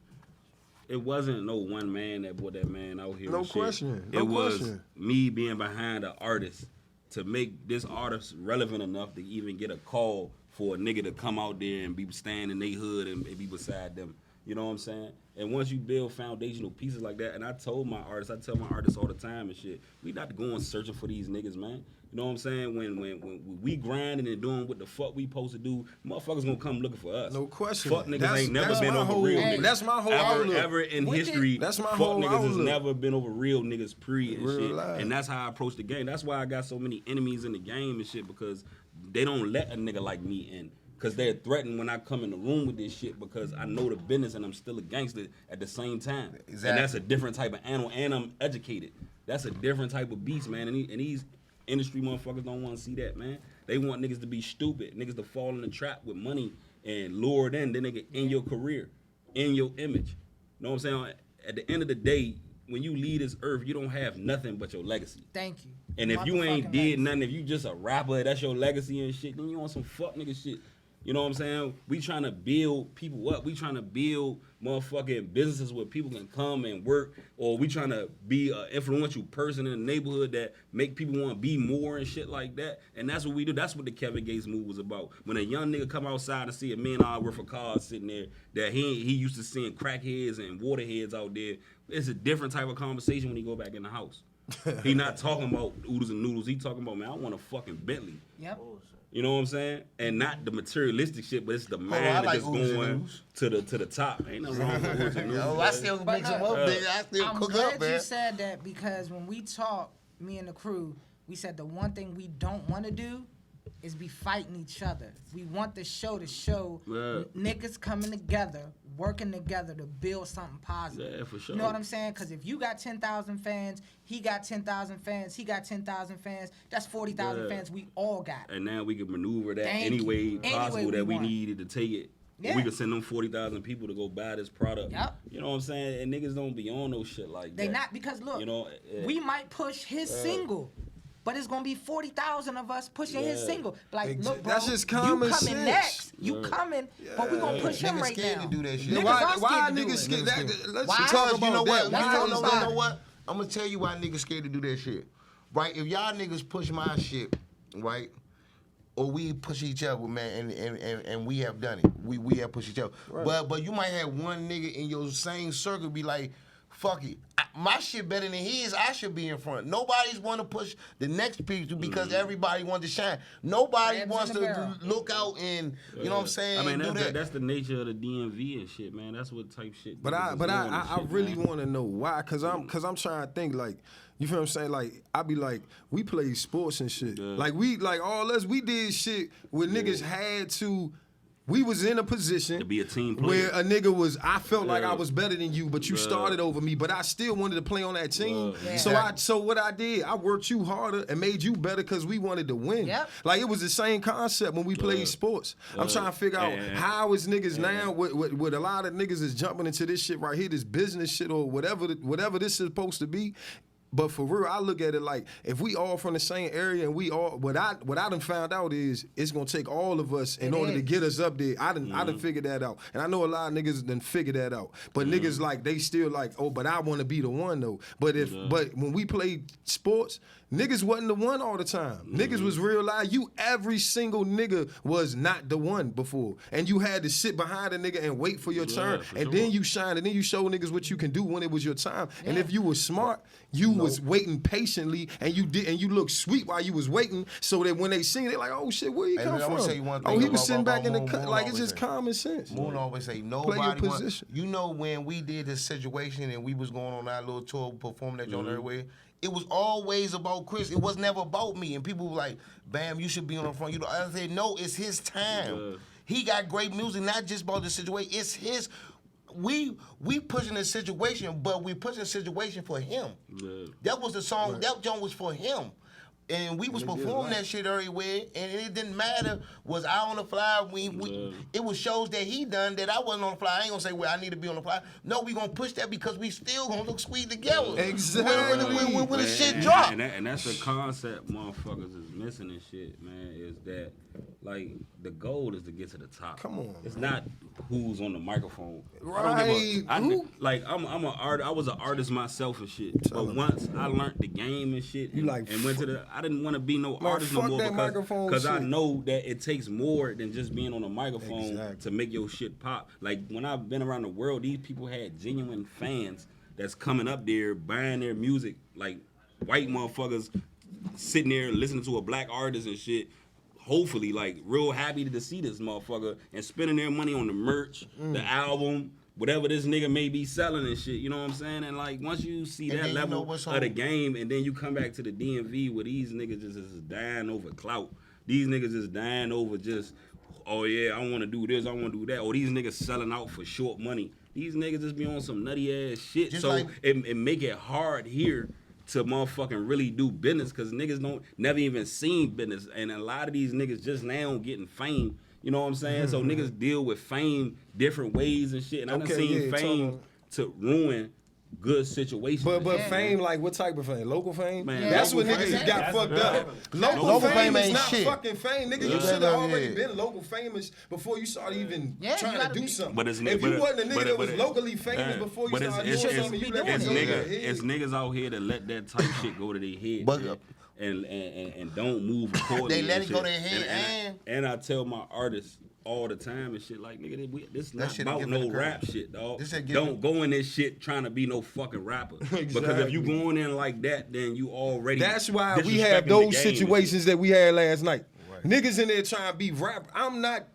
It wasn't no one man that brought that man out here. No question. It was me being behind the artist to make this artist relevant enough to even get a call for a nigga to come out there and be standing in their hood and be beside them. You know what I'm saying? And once you build foundational pieces like that, and I tell my artists all the time and shit, we not going searching for these niggas, man. You know what I'm saying? When we grinding and doing what the fuck we supposed to do, motherfuckers gonna come looking for us. No question. Fuck niggas ain't never been over real niggas. That's my whole outlook. Ever in history, that's my fuck whole niggas outlook. has never been over real niggas pre and Real shit. life. And that's how I approach the game. That's why I got so many enemies in the game and shit, because they don't let a nigga like me in. Because they're threatened when I come in the room with this shit, because I know the business and I'm still a gangster at the same time. Exactly. And that's a different type of animal, and I'm educated. That's a different type of beast, man. And these industry motherfuckers don't want to see that, man. They want niggas to be stupid, niggas to fall in the trap with money and lured in, then they get in your career, in your image. You know what I'm saying? At the end of the day, when you leave this earth, you don't have nothing but your legacy. Thank you. And if you ain't did nothing, if you just a rapper, that's your legacy and shit, then you on some fuck nigga shit. You know what I'm saying? We trying to build people up. We trying to build motherfucking businesses where people can come and work, or we trying to be an influential person in the neighborhood that make people want to be more and shit like that. And that's what we do. That's what the Kevin Gates move was about. When a young nigga come outside and see $1 million worth of cars sitting there that he used to seeing crackheads and waterheads out there, it's a different type of conversation when he go back in the house. He not talking about oodles and noodles. He talking about, man, I want a fucking Bentley. Yep. You know what I'm saying? And not the materialistic shit, but it's the man that's going to the top. Ain't nothing wrong with oodles and noodles. I still make some up, nigga. I still cook up, man. I'm glad you said that, because when we talk, me and the crew, we said the one thing we don't want to do is be fighting each other. We want the show to show niggas coming together, working together to build something positive. Yeah, for sure. You know what I'm saying? Because if you got 10,000 fans, he got 10,000 fans, he got 10,000 fans, that's 40,000 fans we all got. And now we can maneuver that any way possible that we needed to take it. Yeah. We can send them 40,000 people to go buy this product. Yep. You know what I'm saying? And niggas don't be on no shit like that. They not, because look, you know, we might push his single, but it's gonna be 40,000 of us pushing his single. Like, look, bro, that's just common you coming sense. next. You coming, but we gonna push him right now. To do that shit. Why niggas scared? Let's talk about you know that. What? You know what? I'm gonna tell you why niggas scared to do that shit. Right? If y'all niggas push my shit, right? Or we push each other, man, and we have done it. We have pushed each other. Right. But you might have one nigga in your same circle be like, fuck it. My shit better than his. I should be in front. Nobody's want to push the next people because everybody wants to shine. Nobody wants to look out and, you know what I'm saying? I mean, that's the nature of the DMV and shit, man. That's what type shit. But I really want to know why, cause I'm trying to think, like, you feel what I'm saying? Like, I be like, we play sports and shit. Yeah. Like all us, we did shit where niggas had to. We was in a position to be a team player where a nigga was. I felt like I was better than you, but you started over me. But I still wanted to play on that team. So what I did, I worked you harder and made you better because we wanted to win. Yep. Like, it was the same concept when we played sports. I'm trying to figure out how is niggas now. With a lot of niggas is jumping into this shit right here, this business shit or whatever this is supposed to be. But for real, I look at it like, if we all from the same area and we all, what I done found out is it's gonna take all of us in order to get us up there. I done figured that out. And I know a lot of niggas done figured that out. But niggas like, they still like, oh, but I wanna be the one though. But when we played sports, niggas wasn't the one all the time. Niggas was real live. Every single nigga was not the one before. And you had to sit behind a nigga and wait for your turn. And then you shine, and then you show niggas what you can do when it was your time. And if you was smart, you was waiting patiently, and you looked sweet while you was waiting, so that when they sing, they like, oh shit, where you come from? Say one thing he was sitting back in the cut. Like, it's just common sense. Moon always say, nobody wants. You know, when we did this situation and we was going on our little tour, performing that joint everywhere, it was always about Chris. It was never about me. And people were like, Bam, you should be on the front. You know, I said, no, it's his time. He got great music, not just about the situation. It's his. we pushing a situation, but we pushing a situation for him. Yeah. That was the song. Right. That joint was for him. And we was performing that shit everywhere, and it didn't matter. Was I on the fly? It was shows that he done that I wasn't on the fly. I ain't gonna say, well, I need to be on the fly. No, we gonna push that because we still gonna look sweet together. Exactly. When the shit drop. And that's the concept motherfuckers is missing and shit, man, is that, like, the goal is to get to the top. Come on. It's not who's on the microphone. Right. I'm an artist. I was an artist myself and shit. But once I learned the game and shit and went to the, I didn't want to be no artist no more because I know that it takes more than just being on a microphone to make your shit pop. Like, when I've been around the world, these people had genuine fans that's coming up there buying their music, like white motherfuckers sitting there listening to a black artist and shit. Hopefully, like, real happy to see this motherfucker and spending their money on the merch, the album, whatever this nigga may be selling and shit, you know what I'm saying? And, like, once you see that level of the game and then you come back to the DMV where these niggas just is dying over clout. These niggas is dying over just, oh, yeah, I want to do this, I want to do that. Or these niggas selling out for short money. These niggas just be on some nutty-ass shit. Just so like, it make it hard here to motherfucking really do business because niggas don't never even seen business. And a lot of these niggas just now getting fame. You know what I'm saying? So niggas deal with fame different ways and shit. And I done seen fame to ruin good situations. But fame, like, what type of fame? Local fame? Man, that's what niggas got fucked up. Local fame is not fucking fame. Nigga, you should have already been local famous before you started even trying to do something. But if you wasn't a nigga that was locally famous before you started doing something, you never it's niggas out here that let that type shit go to their head. And don't move accordingly. They let it go to their head and I tell my artists all the time and shit, like, nigga, this not about no rap shit, dog. Don't go in this shit trying to be no fucking rapper. Because if you going in like that, then you already That's why we have those situations that we had last night. Right. Niggas in there trying to be rapper.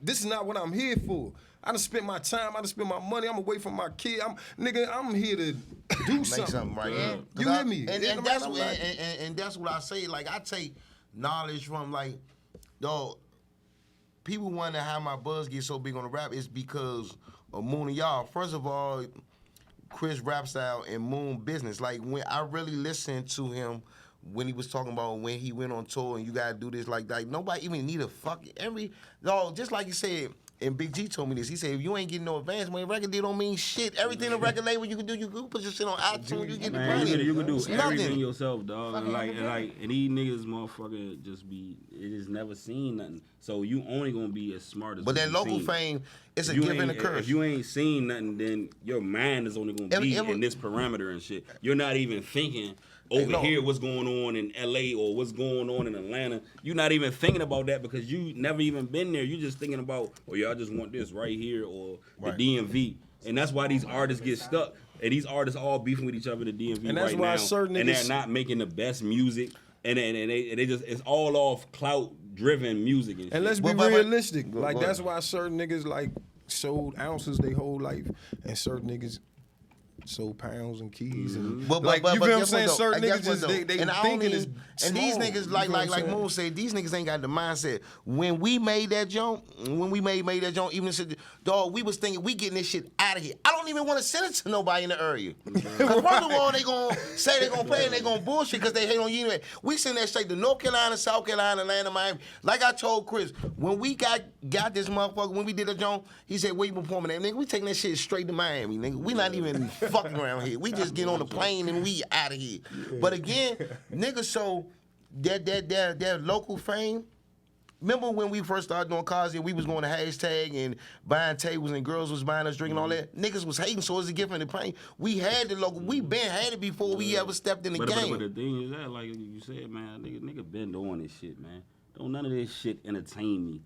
This is not what I'm here for. I done spent my time, I done spent my money, I'm away from my kid. I'm here to do something. Right? You hear me? And that's what I say. Like, I take knowledge from, like, dog, people wonder how my buzz gets so big on the rap. It's because of Moon and y'all. First of all, Chris rap style and Moon business. Like, when I really listened to him when he was talking about when he went on tour and you gotta do this like that. Nobody even need a fucking just like you said. And Big G told me this. He said, if you ain't getting no advance, when a record deal don't mean shit. Everything a record label you can do, you can put your shit on iTunes, you get the money. You can do everything yourself, dog. And these niggas motherfucker it just never seen nothing. So you only gonna be as smart as But that local fame, it's a give and a curse. If you ain't seen nothing, then your mind is only gonna be in this parameter and shit. You're not even thinking over here what's going on in LA or what's going on in Atlanta. You're not even thinking about that because you never even been there. You just thinking about, oh yeah, I just want this right here or the DMV. And that's why these artists get stuck. And these artists all beefing with each other in the DMV and that's right why now. Certain and niggas, they're not making the best music. And they just, it's all off clout driven music and shit. And let's be realistic. Like, that's why certain niggas like sold ounces their whole life and certain niggas sold pounds and keys and you feel what I'm saying? Certain niggas just they thinking is small. And these niggas like Moon said, these niggas ain't got the mindset. When we made that joint, even said, dog, we was thinking we getting this shit out of here. I don't even want to send it to nobody in the area. Because first of all, they gonna say they gonna play and they gonna bullshit because they hate on you anyway. We send that straight to North Carolina, South Carolina, Atlanta, Miami. Like I told Chris, when we got this motherfucker, when we did a joint, he said, where you performing at? Nigga, we taking that shit straight to Miami, nigga. We not even fucking around here. We just get on the plane and we out of here. But again, niggas show that local fame. Remember when we first started doing cars and we was going to hashtag and buying tables and girls was buying us drinking all that? Niggas was hating, so it's a gift in the plane. We had the local, we been had it before we ever stepped in the game. But the thing is that, like you said, man, nigga been doing this shit, man. Don't none of this shit entertain me.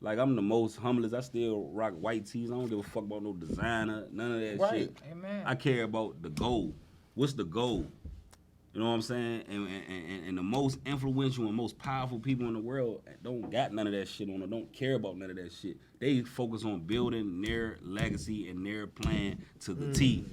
Like, I'm the most humblest. I still rock white tees. I don't give a fuck about no designer, none of that shit. Amen. I care about the goal. What's the goal? You know what I'm saying? And the most influential and most powerful people in the world don't got none of that shit on them. Don't care about none of that shit. They focus on building their legacy and their plan to the T.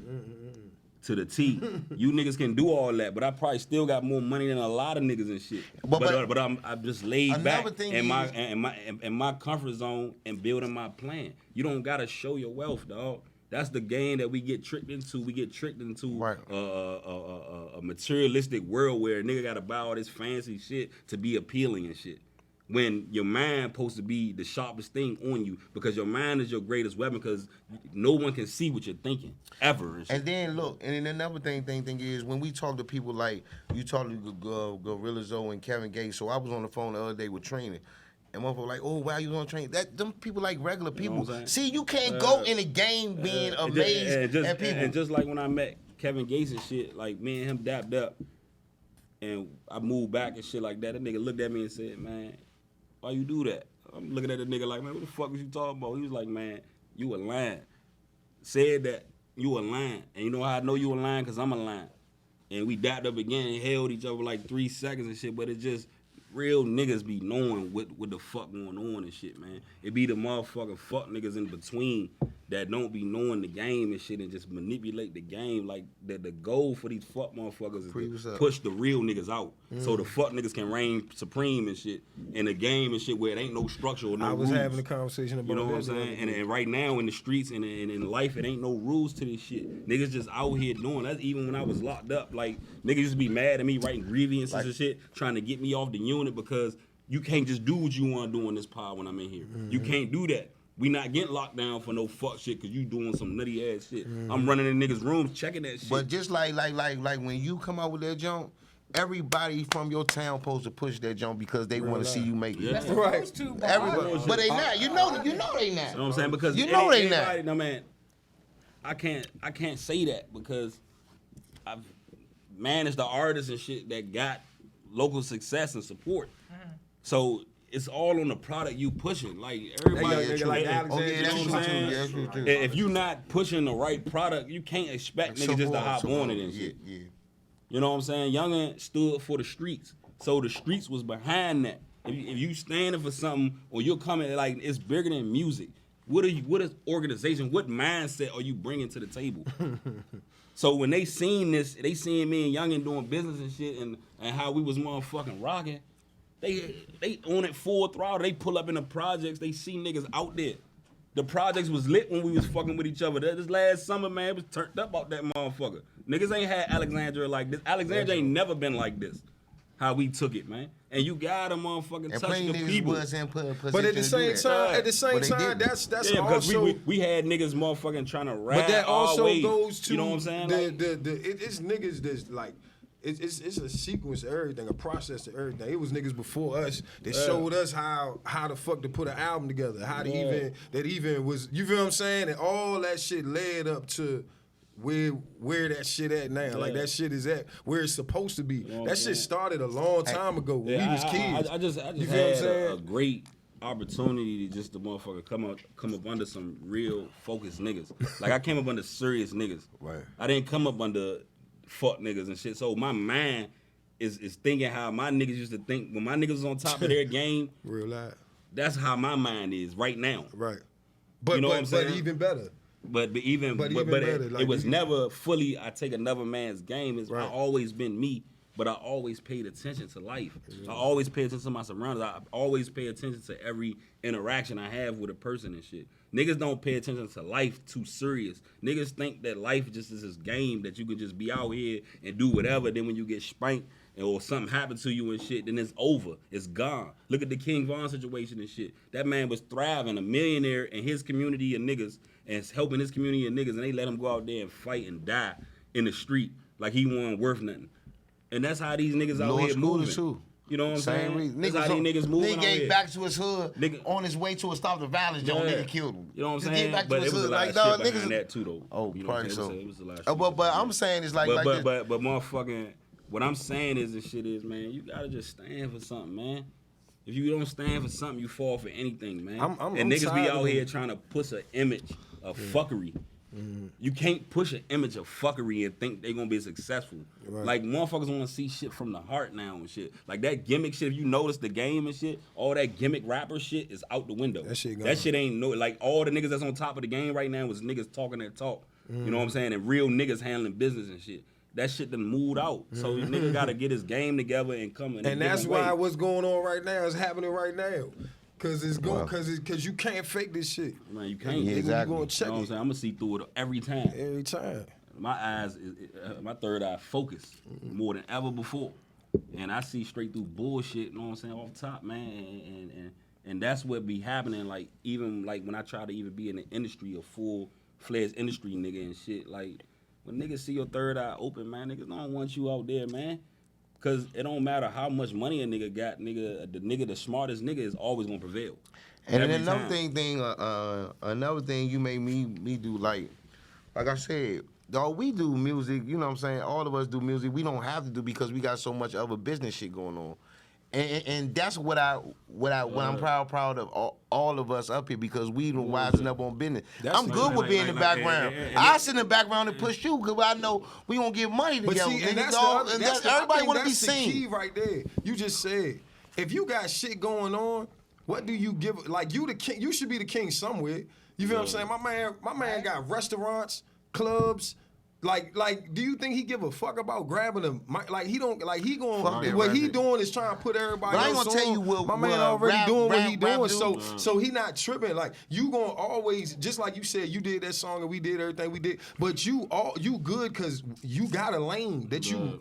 To the T. You niggas can do all that, but I probably still got more money than a lot of niggas and shit. But I'm just laid back in my comfort zone and building my plan. You don't gotta show your wealth, dog. That's the game that we get tricked into. We get tricked into a materialistic world where a nigga gotta buy all this fancy shit to be appealing and shit. When your mind supposed to be the sharpest thing on you, because your mind is your greatest weapon, because no one can see what you're thinking ever. And then look, and then another thing is when we talk to people like you talk to Gorilla Zoe and Kevin Gates. So I was on the phone the other day with Training. And motherfucker like, oh, why you on train? Them people like regular people. You know See, you can't go in a game being amazed at people. And just like when I met Kevin Gates and shit, like me and him dapped up, and I moved back and shit like that. That nigga looked at me and said, man, why you do that? I'm looking at the nigga like, man, what the fuck was you talking about? He was like, man, you a lying. Said that, you a lying. And you know how I know you a lying? Because I'm a lying. And we dapped up again and held each other like 3 seconds and shit, but it just... Real niggas be knowing what the fuck going on and shit, man. It be the motherfucking fuck niggas in between that don't be knowing the game and shit and just manipulate the game. Like, the goal for these fuck motherfuckers is to push the real niggas out. So the fuck niggas can reign supreme and shit in the game and shit where it ain't no structure or no rules. I was having a conversation about that. You know what I'm saying? And right now in the streets and in life, it ain't no rules to this shit. Niggas just out here doing that. Even when I was locked up, like, niggas used to be mad at me writing grievances and shit, trying to get me off the unit because you can't just do what you want to do in this pod when I'm in here. You can't do that. We not getting locked down for no fuck shit because you doing some nutty ass shit. I'm running in niggas' rooms checking that shit. But just like when you come out with that junk, everybody from your town supposed to push that junk because they want to see you make it. Yeah. That's right. Everybody, but they not. You know they not. You know what I'm saying? Because you know they not. No man, I can't say that because I've managed the artists and shit that got local success and support. So it's all on the product you pushing. Like everybody, if you not pushing the right product, you can't expect niggas just to hop on it and shit. You know what I'm saying? Youngin stood for the streets, so the streets was behind that. If you standing for something or you're coming, like, it's bigger than music. What is organization? What mindset are you bringing to the table? So when they seen this, they seen me and Youngin doing business and shit, and how we was motherfucking rocking. They on it full throttle. They pull up in the projects. They see niggas out there. The projects was lit when we was fucking with each other. This last summer, man, it was turned up out that motherfucker. Niggas ain't had Alexandria like this. Alexandria ain't never been like this. How we took it, man. And you gotta motherfucking touch the people. But at the same time, that's because also we had niggas motherfucking trying to rap. But that also way. goes to, you know what I'm saying? It's niggas that's like. It's a sequence of everything, a process of everything. It was niggas before us that showed us how the fuck to put an album together, how to even was, you feel what I'm saying? And all that shit led up to where that shit at now. Like, that shit is at where it's supposed to be. That shit started a long time ago when we was kids. I just you feel what I'm saying? A great opportunity to just motherfucker come up under some real focused niggas. Like, I came up under serious niggas. Right. I didn't come up under fuck niggas and shit. So my mind is thinking how my niggas used to think when my niggas was on top of their game. Real life. That's how my mind is right now. Right. But, you know what I'm saying? But even better. But even better. Like, it was never fully I take another man's game. I always been me, but I always paid attention to life. I always pay attention to my surroundings. I always pay attention to every interaction I have with a person and shit. Niggas don't pay attention to life too serious. Niggas think that life just is this game that you can just be out here and do whatever. Then when you get spanked or something happen to you and shit, then it's over. It's gone. Look at the King Von situation and shit. That man was thriving, a millionaire in his community of niggas, and helping his community of niggas, and they let him go out there and fight and die in the street like he wasn't worth nothing. And that's how these niggas out here moving. Too. You know what I'm saying? Reason. That's how these niggas moving out here. Nigga back to his hood on his way to a stop the violence. Nigga killed him. You know what I'm Just saying? get back to But his it was hood. a lot Like, of dog, shit niggas. behind that too, though. Oh, you know probably what so. It was a lot of shit but I'm saying it's like but motherfucking, what I'm saying is this shit is, man, you gotta just stand for something, man. If you don't stand for something, you fall for anything, man. And niggas be out here trying to push an image of fuckery. You can't push an image of fuckery and think they gonna be successful. Right. Like, motherfuckers wanna see shit from the heart now and shit. Like, that gimmick shit, if you notice the game and shit, all that gimmick rapper shit is out the window. That shit ain't like, all the niggas that's on top of the game right now was niggas talking that talk. You know what I'm saying? And real niggas handling business and shit. That shit done moved out. So the nigga gotta get his game together and come in. And that's why what's going on right now is happening right now. Cause it's going, cause you can't fake this shit. Man, you can't. Yeah, exactly. You gonna check you know what I'm saying? I'm gonna see through it every time. Every time. My eyes, my third eye focused more than ever before. And I see straight through bullshit, you know what I'm saying, off top, man. And that's what be happening, like, even, like, when I try to even be in the industry, a full-fledged industry nigga and shit, like, when niggas see your third eye open, man, niggas don't want you out there, man. Because it don't matter how much money a nigga got, the smartest nigga is always going to prevail. And then another thing you made me do, like I said, dog, we do music, you know what I'm saying? All of us do music. We don't have to do because we got so much other business shit going on. And that's what I'm proud of all of us up here because we done wising up on business. I'm good with being in the background. I sit in the background and push you because I know we gonna get money together. See, and everybody want to be seen. That's the key right there. You just said, if you got shit going on, what do you give? Like you the king, you should be the king somewhere. You feel what I'm saying? My man got restaurants, clubs. Like, do you think he give a fuck about grabbing a mic? Like, he don't, like, he going, what he doing is trying to put everybody else on. But I ain't gonna tell you what, my man already doing what he doing, so he not tripping. Like, you gonna always, just like you said, you did that song and we did everything we did, but you good because you got a lane that you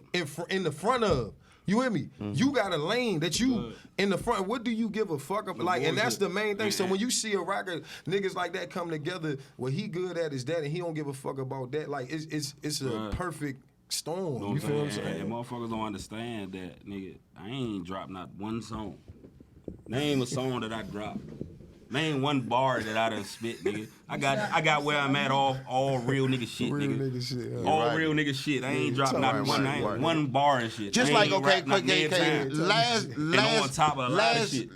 in the front of. You hear me? Mm-hmm. You got a lane that you in the front. What do you give a fuck up? Like, and that's the main thing. So when you see a rapper, niggas like that come together, what he good at is that, and he don't give a fuck about that. Like, it's a perfect storm. You feel what I'm saying? And motherfuckers don't understand that, nigga. I ain't dropped not one song. Name a song that I dropped. Name one bar that I done spit, nigga. I got where I'm at all real nigga shit, nigga. All real nigga shit. I ain't dropped not one bar and shit. Just like, okay,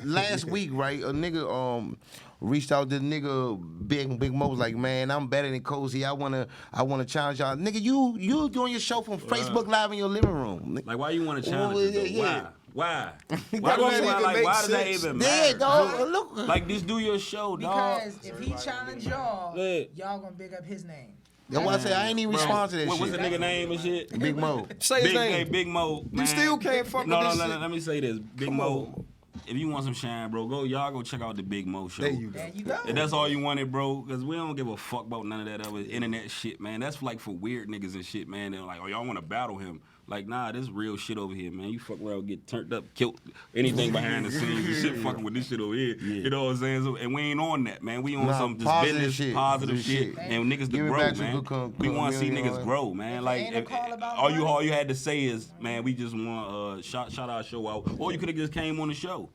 last week, right, a nigga reached out to the nigga Big Mo was like, man, I'm better than C.O.S.I. I wanna challenge y'all. Nigga, you doing your show from Facebook Live in your living room. Like, why you wanna challenge it, though? Why? Why does that even matter? Dog, look. Like, just do your show, dog. Because if he challenge y'all, y'all gonna big up his name. That's why I say I ain't even respond to that shit. What's the nigga name and shit? Big Mo. Say his name. Big Mo. Man. You still can't fuck with this shit. No, let me say this. Big Mo. If you want some shine, bro, y'all go check out the Big Mo show. There you go. If that's all you wanted, bro, because we don't give a fuck about none of that other internet shit, man. That's like for weird niggas and shit, man. They're like, oh, y'all want to battle him. Like, nah, this is real shit over here, man. You fuck around, get turned up, killed, anything behind the scenes and shit fucking with this shit over here. Yeah. You know what I'm saying? So, and we ain't on that, man. We on some just business, positive shit, and niggas to grow, man. We want to see niggas grow, man. Like, all you had to say is, man, we just want to shout our show out. Or you could have just came on the show.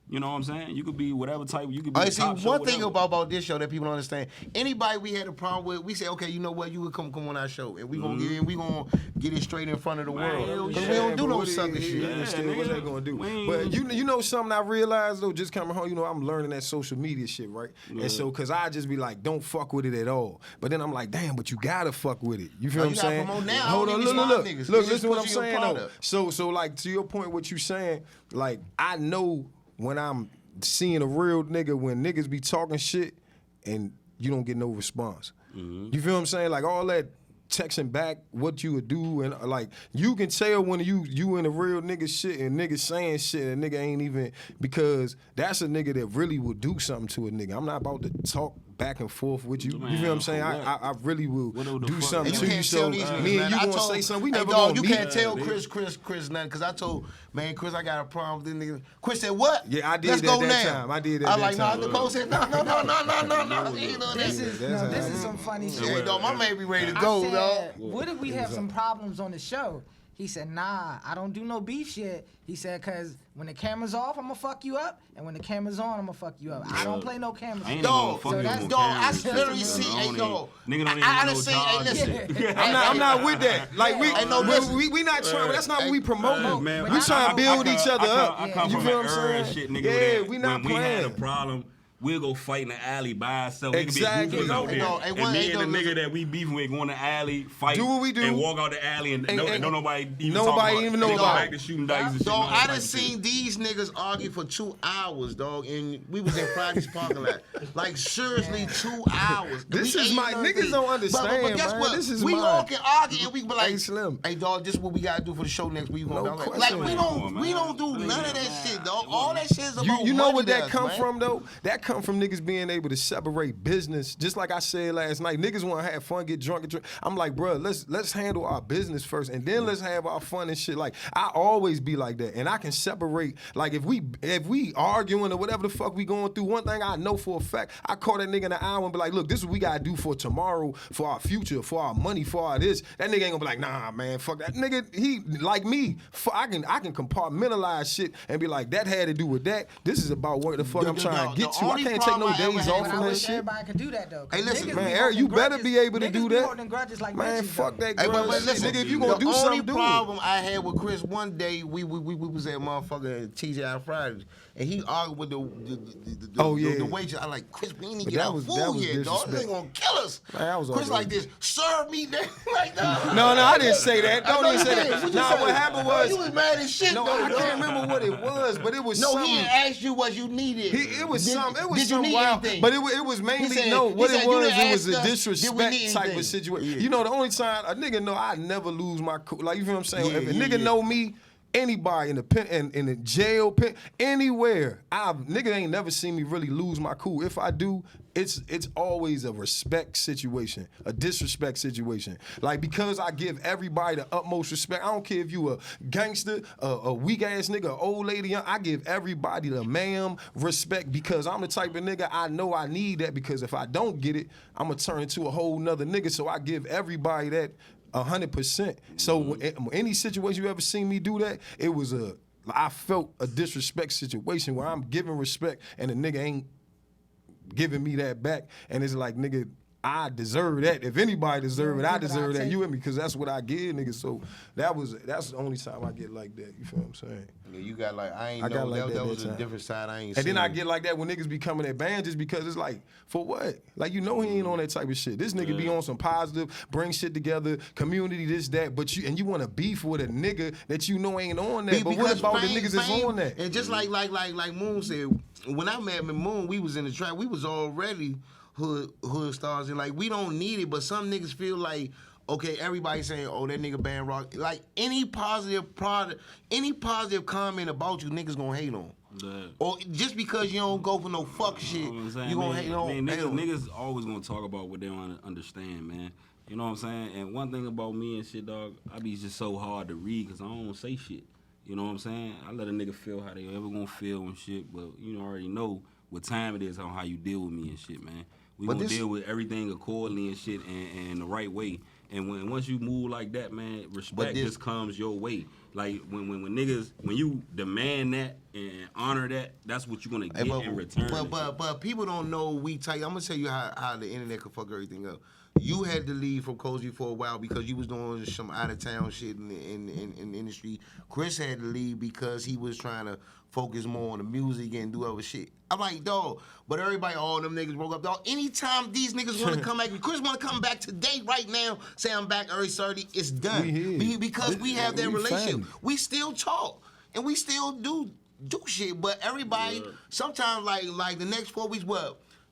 You know what I'm saying? You could be whatever type. You could be. One thing about this show that people don't understand. Anybody we had a problem with, we say, okay, you know what? You would come on our show, and we gonna get in. We gonna get it straight in front of the world. Because we don't do no sucker shit. What they gonna do? But you know something I realized though, just coming home. You know, I'm learning that social media shit, right? And so, cause I just be like, don't fuck with it at all. But then I'm like, damn, but you gotta fuck with it. You feel what I'm saying? Hold on, look. Listen to what I'm saying though. So like to your point, what you saying? Like I know. When I'm seeing a real nigga, when niggas be talking shit and you don't get no response. Mm-hmm. You feel what I'm saying? Like all that texting back what you would do and like you can tell when you in a real nigga shit and niggas saying shit and nigga ain't even, because that's a nigga that really will do something to a nigga. I'm not about to talk back and forth with you. Man, you feel what I'm saying? I really will do something to you. So me and you gonna say something. We never gonna meet. You can't tell Chris nothing because I told Chris I got a problem with this nigga. Chris said what? Yeah, I did that time. I did that. I like nah. Nicole said no. This is some funny shit. Hey, dog, my man be ready to go, dog. What if we have some problems on the show? He said, nah, I don't do no beef shit. He said, cause when the camera's off, I'm gonna fuck you up, and when the camera's on, I'm gonna fuck you up. I don't play no cameras. Dog, so that's dog. I literally see, nigga don't even know. Listen, I'm not with that. Like we not trying. That's not what we promote. We trying to build each other up. I come from an era shit, nigga. Yeah, we not playing. When we had a problem, we'll go fight in the alley by ourselves. Exactly. Out there. And me and the nigga that we beefing with go in the alley, fight, do what we do, and walk out the alley, and don't nobody even talk about it. Know about back to shooting dice and shit. Dog, I done seen these niggas argue for 2 hours, dog, and we was in Friday's parking lot. Like, seriously, 2 hours. This is my, niggas don't understand, but guess man. what? This is we mine. dog can argue and we be like, hey, Slim. Hey, dog, this is what we gotta do for the show next week. No like question. we don't do none of that shit, dog. All that shit is about You know money where that to us, come man. from though? That come from niggas being able to separate business. Just like I said last night, niggas want to have fun, get drunk and drink. I'm like, bro, let's handle our business first, and then let's have our fun and shit. Like I always be like that, and I can separate. Like if we arguing or whatever the fuck we going through, one thing I know for a fact, I call that nigga in the hour and be like, look, this is what we gotta do for tomorrow, for our future, for our money, for our this. That nigga ain't gonna be like, nah, man, fuck that nigga. He like me. I can compartmentalize shit and be like, that had to do with that. This is about what the fuck I'm trying to get to. I can't take no days off from that shit. Everybody can do that though. Hey, listen, man, Eric, you better be able to do that. Like man, fuck that Hey, grudge but shit. listen, Nigga, if you gonna do something, do the it. only problem I had with Chris one day, we was at motherfucking TGI Fridays, and he argued with the waitress. I like, Chris, we ain't even get our food yet, dog. They gonna kill us. Man, Chris like this, serve me that. Like, no, I didn't say that. I Don't even say that. Nah, what happened was, you was mad as shit. No, though, I can't remember what it was, but it was something. No, he asked you what you needed. It was something. It was did you something need wild. anything? But it was mainly said- what he it said, you was. didn't It was ask a us, did we disrespect need type anything? of situation. Yeah. You know, the only time a nigga know I never lose my cool. Like you feel what I'm saying? Yeah, If a yeah, nigga yeah. know me. Anybody in the pen, in the jail pen, anywhere, nigga ain't never seen me really lose my cool. If I do, it's always a respect situation, a disrespect situation. Like because I give everybody the utmost respect. I don't care if you a gangster, a weak ass nigga, an old lady. I give everybody the ma'am respect because I'm the type of nigga I know I need that because if I don't get it, I'm gonna turn into a whole nother nigga. So I give everybody that. 100%. So any situation you ever seen me do that, it was I felt a disrespect situation where I'm giving respect and the nigga ain't giving me that back, and it's like nigga. I deserve that. If anybody deserve it, I deserve that. You with me? Because that's what I give, nigga. So that's the only time I get like that. You feel what I'm saying? Yeah, you got like I got like that was that a time. different side I ain't And seen. then I get like that when niggas be coming at band just because it's like, for what? Like, you know he ain't on that type of shit. This nigga be on some positive, bring shit together, community, this, that, but you want to beef with a nigga that you know ain't on that. But what about the niggas that's on that? And just like Moon said, when I met Moon, we was in the trap. We was already hood stars, and like we don't need it, but some niggas feel like, okay, everybody saying, oh, that nigga band rock. Like any positive comment about you, niggas gonna hate on. Yeah. Or just because you don't go for no fuck shit, you gonna hate on. Niggas always gonna talk about what they don't understand, man. You know what I'm saying? And one thing about me and shit, dog, I be just so hard to read because I don't say shit. You know what I'm saying? I let a nigga feel how they ever gonna feel and shit, but you already know what time it is on how you deal with me and shit, man. We gonna deal with everything accordingly and shit and the right way. And once you move like that, man, respect just comes your way. Like when you demand that and honor that, that's what you're gonna get in return. But people don't know we tell you. I'm gonna tell you how the internet can fuck everything up. You had to leave from C.O.S.I for a while because you was doing some out of town shit in the industry. Chris had to leave because he was trying to focus more on the music and do other shit. I'm like, dog, but everybody, all them niggas broke up, dog. Anytime these niggas want to come back, Chris want to come back today, right now, say I'm back early 30, it's done. Because we have that relationship. Family. We still talk and we still do shit, but everybody, sometimes like the next 4 weeks,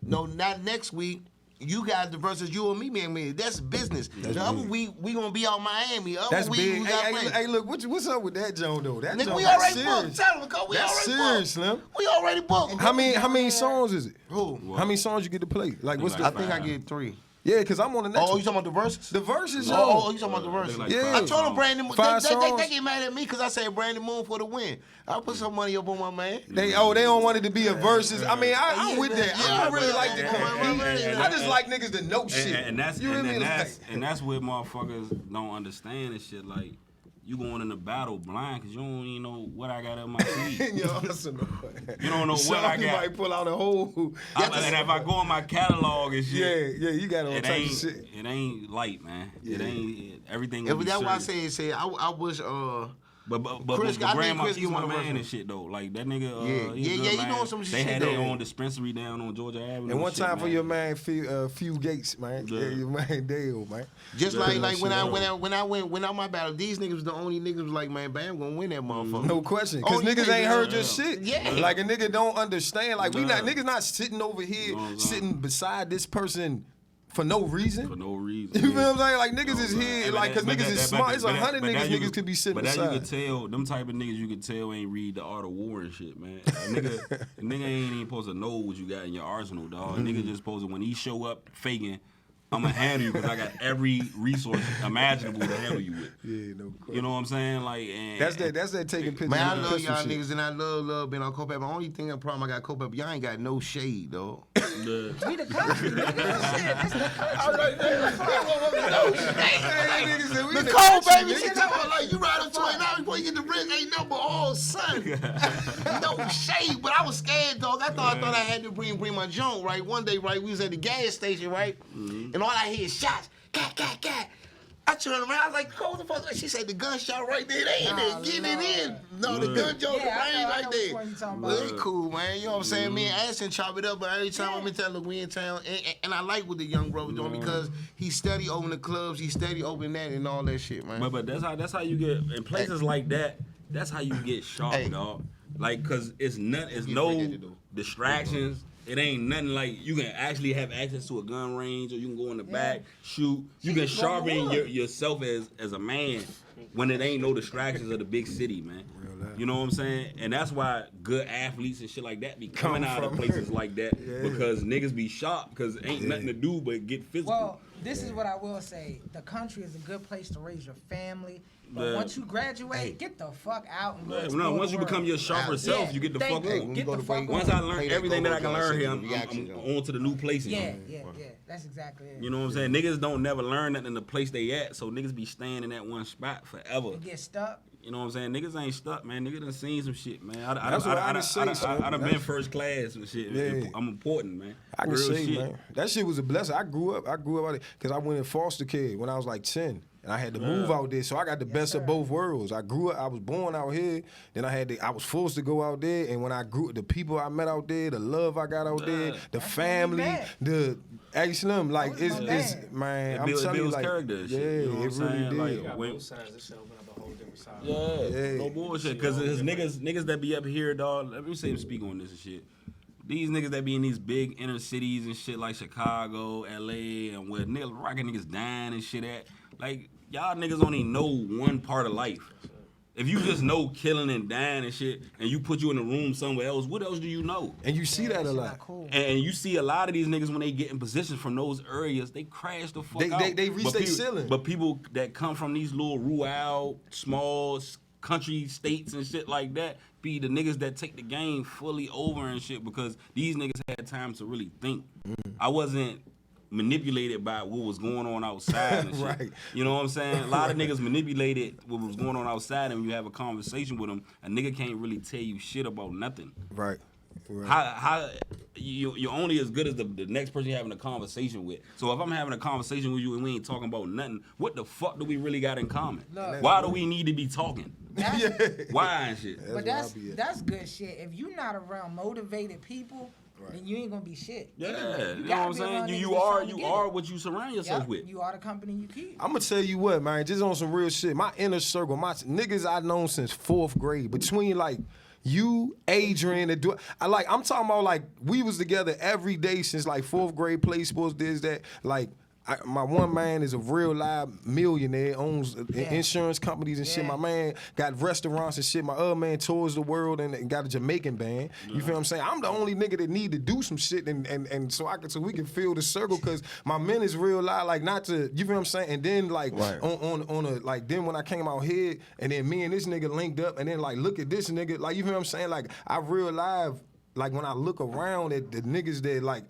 no, not next week. You guys versus you and me. That's business. The other week we gonna be out Miami. That's week, big. We got Hey, look, what's up with that, Joan? Though that nigga, Joan, we that's already serious. booked. Tell him, we That's already serious, booked. Slim. We already booked. How many songs is it? Who? How many songs you get to play? Like what's the? I think I get 3. Yeah, because I'm on the next Oh, one. you talking about the verses? The verses, Oh, you talking about the verses? Yeah. I told him Brandon. Five They songs. get mad at me because I said Brandon Moon for the win. I put some money up on my man. They don't want it to be a verses. I mean, I'm with that. I don't really like to compete. I just like niggas to know shit. And that's you and that's where motherfuckers don't understand and shit. Like you going in the battle blind because you don't even know what I got up my sleeve. You don't know what I got. You might pull out a whole. And if I go in my catalog and shit, yeah, you got all types of shit. It ain't light, man. Yeah. It ain't everything. That's why I say I wish. But Chris, I think Chris he's my one man and shit though. Like that nigga. You doing some shit. They had their own dispensary down on Georgia Avenue. And one shit, time man. for your man, Few Gates, man. Yeah, your man Dale, man. Just like when I went out my battle, these niggas was the only niggas was like, man, Bam gonna win that motherfucker. No question, because niggas ain't heard your shit. Yeah. Like a nigga don't understand. Like niggas not sitting over here, sitting beside this person For no reason? For no reason. You feel what I'm saying? Like, niggas is here, like, because niggas is smart. It's 100 niggas could be sitting beside. But that you could tell, them type of niggas you could tell ain't read the Art of War and shit, man. A nigga ain't even supposed to know what you got in your arsenal, dog. Nigga just supposed to, when he show up faking, I'm going to handle you because I got every resource imaginable to handle you with. Yeah, no question. You know what I'm saying? Like, and that's that taking pictures. Man, I love y'all niggas and I love being on Culpepper. The only thing, problem I got Culpepper, y'all ain't got no shade, dog. We the country, nigga. This the country. The cold, baby. Shit, like, you ride up 29 before you get the brick, ain't no but all sun. No shade, but I was scared, dog. I thought I had to bring my junk, right? One day, right, we was at the gas station, right? And all I hear is shots. Cat. I turned around, I was like, what the fuck? She said the gunshot right there. They in there getting it in. No, the gun joke, the rain right there. Well, they cool, man. You know what I'm saying? Me and Ashton chop it up, but every time I'm in town, look, we in town. And I like what the young brother doing because he steady opening the clubs, he steady opening that and all that shit, man. But that's how you get, in places like that, that's how you get sharp, dog. Like, cause it's no distractions. It ain't nothing like you can actually have access to a gun range, or you can go in the back, shoot. You can sharpen yourself as a man when it ain't no distractions of the big city, man. You know what I'm saying? And that's why good athletes and shit like that be coming out of places like that because niggas be sharp because ain't nothing to do but get physical. Well, this is what I will say. The country is a good place to raise your family. But once you graduate, get the fuck out and go explore the once you world. become your sharper self, you get the fuck on. Get the fuck on. Once I learn everything that I can learn here, I'm on to the new places. Yeah. That's exactly it. You know what I'm saying? Niggas don't never learn that in the place they at, so niggas be staying in that one spot forever. You get stuck. You know what I'm saying? Niggas ain't stuck, man. Niggas done seen some shit, man. I done been first class and shit. Yeah. I'm important, man. I can say, man. That shit was a blessing. I grew up out there because I went in foster care when I was like 10. And I had to move out there, so I got the best of both worlds. I grew up, I was born out here, then I was forced to go out there, and when I grew, the people I met out there, the love I got out there, the family, the Slim, like it's man, I'm telling you, like, character, yeah, you know it really did. Like, both sides, this shit open up a whole different side. Yeah, no bullshit, because it's niggas that be up here, dog. Let me speak on this and shit. These niggas that be in these big inner cities and shit like Chicago, LA, and where rockin' niggas dying and shit at, like, y'all niggas only know one part of life. If you just know killing and dying and shit, and you put you in a room somewhere else, what else do you know? And you see that a lot. Cool. And you see a lot of these niggas when they get in positions from those areas, they crash the fuck out. They reach their ceiling. But people that come from these little rural, small country states and shit like that be the niggas that take the game fully over and shit because these niggas had time to really think. I wasn't manipulated by what was going on outside and shit. Right. You know what I'm saying? A lot of niggas manipulated what was going on outside, and when you have a conversation with them, a nigga can't really tell you shit about nothing. Right. How you're only as good as the next person you're having a conversation with. So if I'm having a conversation with you and we ain't talking about nothing, what the fuck do we really got in common? Why do we need to be talking? Why and shit? But that's good shit. If you not around motivated people, then you ain't gonna be shit. Yeah, anyway, you know what I'm saying? You are what you surround yourself with. You are the company you keep. I'm gonna tell you what, man, just on some real shit. My inner circle, my niggas I known since 4th grade, between like you, Adrian, I'm talking about like we was together every day since like 4th grade, play sports, this, that, like. My one man is a real live millionaire, owns insurance companies and shit. My man got restaurants and shit. My other man tours the world and got a Jamaican band. You feel what I'm saying? I'm the only nigga that need to do some shit and so we can fill the circle because my men is real live, like not to, you feel what I'm saying? And then like then when I came out here and then me and this nigga linked up and then like look at this nigga, like you feel what I'm saying? Like I real live. Like when I look around at the niggas that like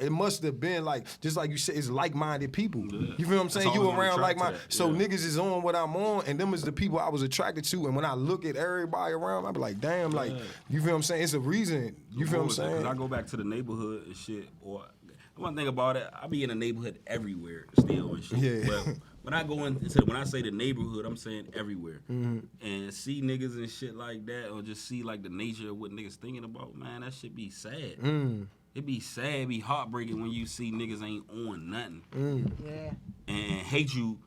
it must have been like just like you said, it's like-minded people. Yeah. You feel what I'm saying? You around like-minded. So niggas is on what I'm on, and them is the people I was attracted to. And when I look at everybody around, I be like, damn, like you feel what I'm saying? It's a reason. You feel what I'm saying? Because I go back to the neighborhood and shit, or one thing about it, I be in the neighborhood everywhere still and shit. Yeah. But when I say the neighborhood, I'm saying everywhere. And see niggas and shit like that, or just see like the nature of what niggas thinking about, man, that shit be sad. It be sad, it be heartbreaking when you see niggas ain't on nothing. Yeah. And hate you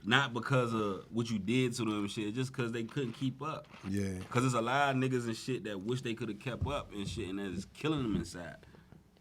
not because of what you did to them and shit, just because they couldn't keep up. Yeah. Because there's a lot of niggas and shit that wish they could have kept up and shit, and that is killing them inside.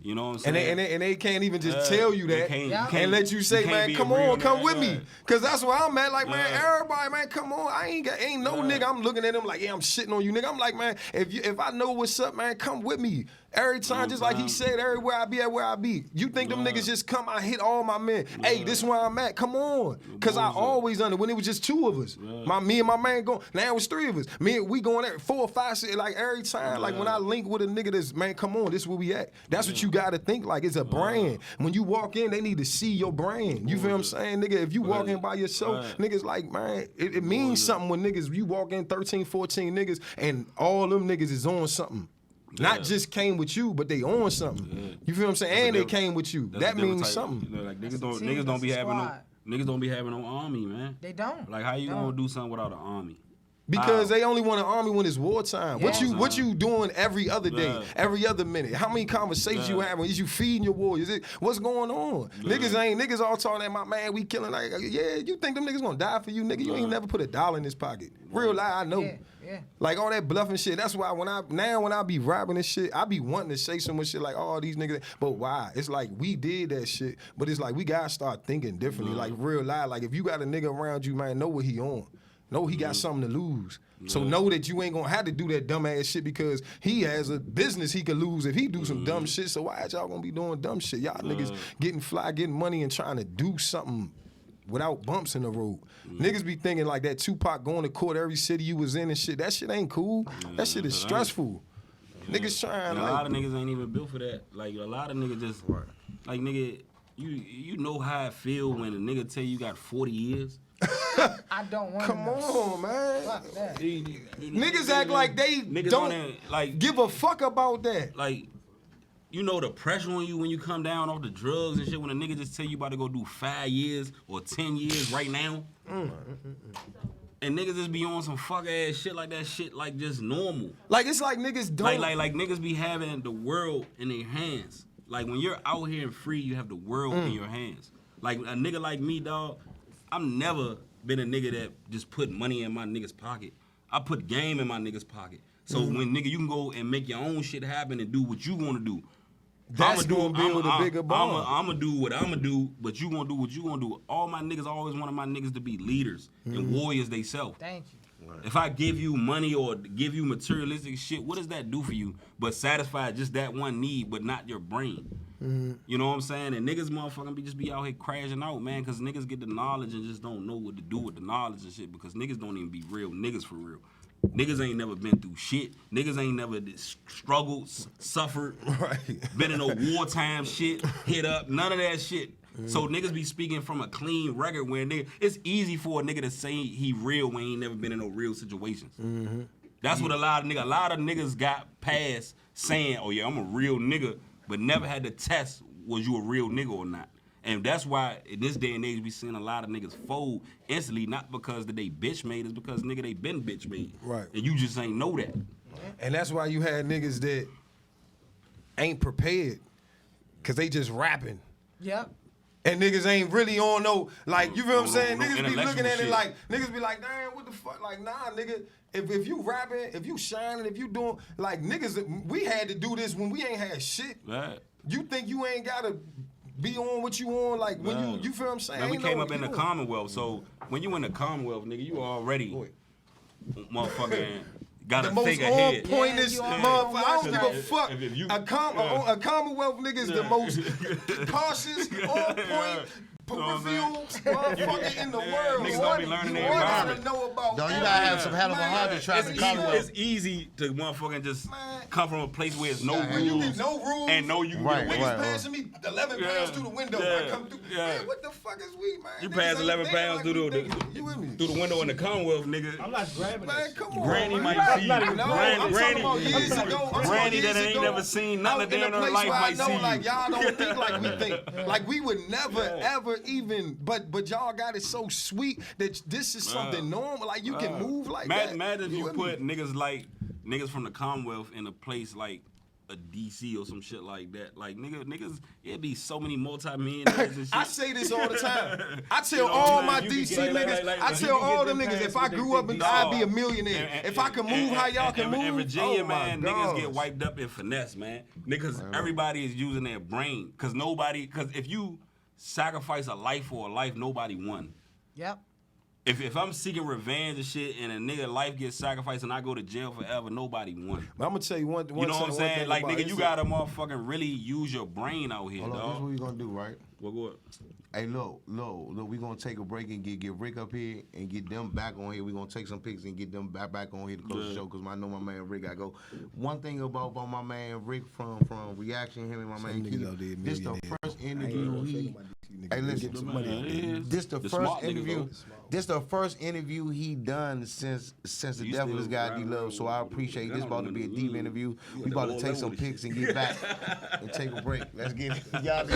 You know what I'm saying? And they can't even just tell you that and let you say, man, come on, come with me. Cause that's where I'm at. Like, man, everybody, man, come on. Ain't no nigga. I'm looking at him like, yeah, I'm shitting on you, nigga. I'm like, man, if I know what's up, man, come with me. Every time, just like he said, everywhere I be at where I be. You think them niggas just come, I hit all my men. Hey, this where I'm at, come on. Cause I always under, when it was just 2 of us. Me and my man going, now it's 3 of us. We going there 4 or 5, 6, like every time, like when I link with a nigga that's, man, come on, this where we at. That's what you gotta think like, it's a brand. When you walk in, they need to see your brand. You feel what I'm saying, nigga? If you walk in by yourself, niggas like, man, it means something when niggas, you walk in 13, 14 niggas, and all them niggas is on something. Not just came with you, but they on something. You feel what I'm saying? And they came with you. That means something. You know, like niggas don't be having no army, man. They don't. Like how you gonna do something without an army? Because they only want an army when it's wartime. Yeah. What you doing every other day, every other minute? How many conversations you having? Is you feeding your warriors? What's going on? Niggas all talking at my man, we killing like, yeah, you think them niggas gonna die for you, nigga? You ain't never put a dollar in his pocket. Real lie, I know. Yeah. Like all that bluffing shit. That's why when I be rapping this shit, I be wanting to say some shit like, oh, these niggas. But why? It's like we did that shit, but it's like we gotta start thinking differently. Like real lie. Like if you got a nigga around you, man, know what he on. Know he got something to lose. So know that you ain't gonna have to do that dumb ass shit because he has a business he could lose if he do some dumb shit. So why y'all gonna be doing dumb shit? Y'all niggas getting fly, getting money, and trying to do something without bumps in the road. Niggas be thinking like that Tupac going to court every city you was in and shit. That shit ain't cool. That shit is stressful. Niggas trying. A lot of niggas ain't even built for that. Like a lot of niggas just like nigga. You know how it feel when a nigga tell you got 40 years. I don't want. Come on, man. Fuck that. Niggas act like they don't like give a fuck about that. Like, you know the pressure on you when you come down off the drugs and shit. When a nigga just tell you about to go do 5 years or 10 years right now, and niggas just be on some fuck ass shit like that shit like just normal. Like it's like niggas don't like niggas be having the world in their hands. Like when you're out here and free, you have the world in your hands. Like a nigga like me, dog. I'm never been a nigga that just put money in my nigga's pocket. I put game in my nigga's pocket. So when nigga, you can go and make your own shit happen and do what you gonna do. That's gonna build a bigger bond. I'ma do what I'ma do, but you gonna do what you gonna do. All my niggas always wanted my niggas to be leaders and warriors they self. Thank you. If I give you money or give you materialistic shit, what does that do for you? But satisfy just that one need, but not your brain. You know what I'm saying? And niggas motherfucking just be out here crashing out, man, because niggas get the knowledge and just don't know what to do with the knowledge and shit because niggas don't even be real niggas for real. Niggas ain't never been through shit. Niggas ain't never struggled, suffered, been in no wartime shit, hit up, none of that shit. So niggas be speaking from a clean record where it's easy for a nigga to say he real when he ain't never been in no real situations. That's what a lot of niggas got past saying, oh yeah, I'm a real nigga, but never had to test was you a real nigga or not. And that's why in this day and age we seeing a lot of niggas fold instantly, not because that they bitch made, it's because nigga they been bitch made. Right. And you just ain't know that. And that's why you had niggas that ain't prepared, cause they just rapping. Yep. And niggas ain't really on no, like, you feel what I'm saying? No Niggas be looking at shit. it like, niggas be like, damn, what the fuck? Like, nah, nigga, if you rapping, if you shining, if you doing, like, niggas, we had to do this when we ain't had shit. Right. You think you ain't gotta be on what you on, like, when you feel what I'm saying? Man, we came up in the Commonwealth, so when you in the Commonwealth, nigga, you already motherfucking gotta think ahead. The most on-pointest motherfucker. I don't give a fuck. A Commonwealth nigga is the most cautious, on-point, peripheral motherfucker in the world. Niggas don't be learning their environment. Know about No, you gotta have some hell of a heart to try to Commonwealth. It's easy to motherfucking just come from a place where it's no rules. No rules. And know you can Right, get away. right, passing me 11 pounds through the window. I come through. Man, what the fuck is we, man? You pass 11 pounds through the window in the Commonwealth, nigga. I'm not grabbing Man, come on. Granny man. might see you. Granny that ain't never seen nothing a day in her life might see you. Like, y'all don't think like we think. Like, we would never, ever even, but y'all got it so sweet that this is something normal. Like, you can move like that. Imagine if you put niggas from the Commonwealth in a place like a DC or some shit like that. Like niggas, it'd be so many multi-millionaires and shit. I say this all the time. I tell all my DC niggas, I tell all them niggas, if I grew up, I'd be a millionaire. If I could move how y'all can move. In Virginia, man, niggas get wiped up in finesse, man. Niggas, everybody is using their brain. Cause if you sacrifice a life for a life, nobody won. Yep. If I'm seeking revenge and shit, and a nigga life gets sacrificed and I go to jail forever, nobody won. But I'm gonna tell you one. You know what I'm saying? Like nigga, you gotta motherfucking really use your brain out here, Hold on, dog. this is what we gonna do, right? What go? Hey, look, we gonna take a break and get Rick up here and get them back on here. We gonna take some pics and get them back on here to close the show, cause I know my man Rick gotta go. One thing about my man Rick from Reaction, him and my man Keith, this the first interview hey, listen, this the first interview. This the first interview he done since the Devil Is God He Loves. So I appreciate this. About to be a deep interview. We about to take some pics and get back and take a break. Let's get it. Y'all be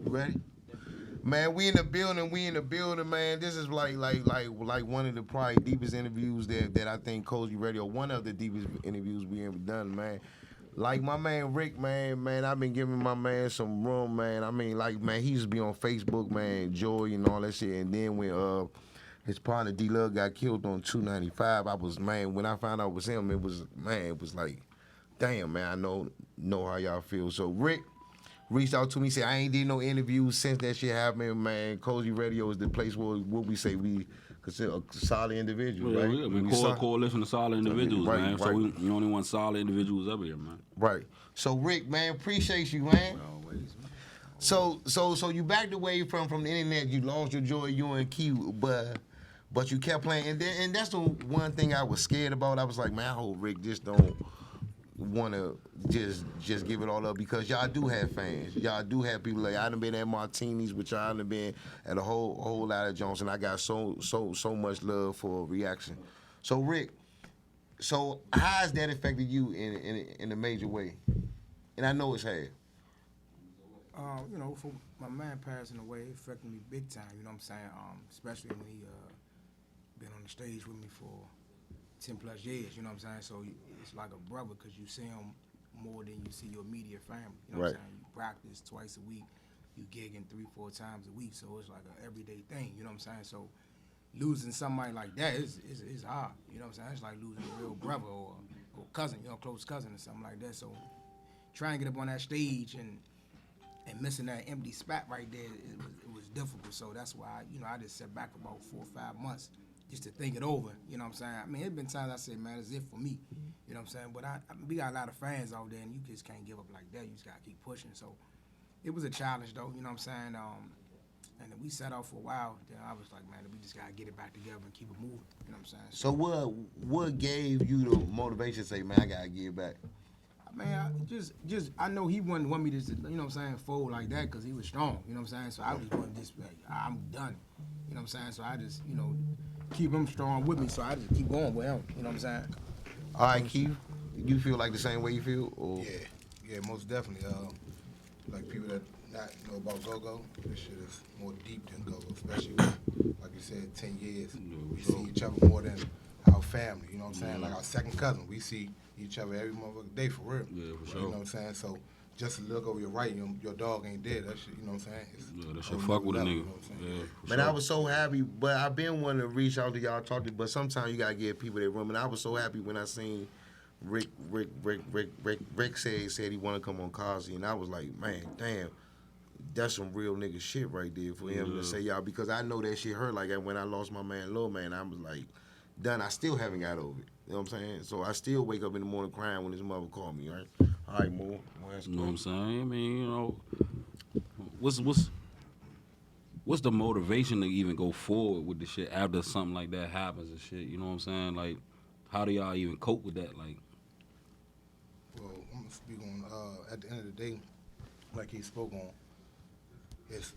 You ready? Man, we in the building, man. This is like one of the probably deepest interviews that I think C.O.S.I Radio, one of the deepest interviews we ever done, man. Like my man Rick, man, I've been giving my man some room, man. I mean, like, man, he used to be on Facebook, man, Joy and all that shit. And then when his partner D-Lug got killed on 295, when I found out it was him, it was like, damn, man, I know how y'all feel. So Rick reached out to me, said, I ain't did no interviews since that shit happened, man. C.O.S.I Radio is the place where what we say we consider a solid individual, right? Yeah, we coalition of solid individuals, right, man. Right. So we only want solid individuals up here, man. Right. So Rick, man, appreciate you, man. Always, man. So you backed away from the internet. You lost your joy, you and Q, but you kept playing, and that's the one thing I was scared about. I was like, man, I hope Rick just don't want to just give it all up, because y'all do have fans. Y'all do have people. Like, I done been at Martini's with y'all, I done been at a whole lot of Jones, and I got so much love for reaction. So Rick, so how has that affected you in a major way? And I know it's had. You know, for my man passing away, it affected me big time. You know what I'm saying? Especially when he been on the stage with me for 10 plus years, you know what I'm saying? So it's like a brother, because you see him more than you see your immediate family. You know what I'm saying? You practice twice a week, you gigging 3-4 times a week, so it's like an everyday thing, you know what I'm saying? So losing somebody like that is hard, you know what I'm saying? It's like losing a real brother or cousin, you know, close cousin or something like that. So trying to get up on that stage and missing that empty spot right there, it was difficult. So that's why, you know, I just sat back for about 4 or 5 months just to think it over, you know what I'm saying? I mean, it's been times I said, man, it's it for me, you know what I'm saying? But we got a lot of fans out there, and you just can't give up like that. You just got to keep pushing. So it was a challenge, though, you know what I'm saying? And then we set out for a while. Then I was like, man, we just got to get it back together and keep it moving, you know what I'm saying? So what gave you the motivation to say, man, I got to get it back? Man, I know he wouldn't want me to, you know what I'm saying, fold like that, because he was strong, you know what I'm saying? So I just wasn't just like, I'm done, you know what I'm saying? So I just, you know, keep him strong with me, so I just keep going with him, you know what I'm saying? All right, Keith, you feel like the same way you feel? Or? Yeah, most definitely. Like people that not know about go-go, this shit is more deep than go-go, especially with, like you said, 10 years. We see each other more than our family, you know what I'm saying? Like our second cousin, we see each other every motherfucking day, for real. Yeah, for sure. You know what I'm saying? So just to look over your right, your dog ain't dead. That shit, you know what I'm saying? That shit fuck with a nigga. You know Man, I was so happy, but I've been wanting to reach out to y'all, talk to, but sometimes you gotta give people their room. And I was so happy when I seen Rick said he wanted to come on C.O.S.I, and I was like, man, damn, that's some real nigga shit right there for him to say y'all, because I know that shit hurt. Like when I lost my man Lil Man, I was like, done. I still haven't got over it. You know what I'm saying? So I still wake up in the morning crying when his mother called me, right? All right, Mo. know what I'm saying? I mean, you know, what's the motivation to even go forward with the shit after something like that happens and shit? You know what I'm saying? Like, how do y'all even cope with that? Like, well, I'm gonna speak on at the end of the day, like he spoke on. It's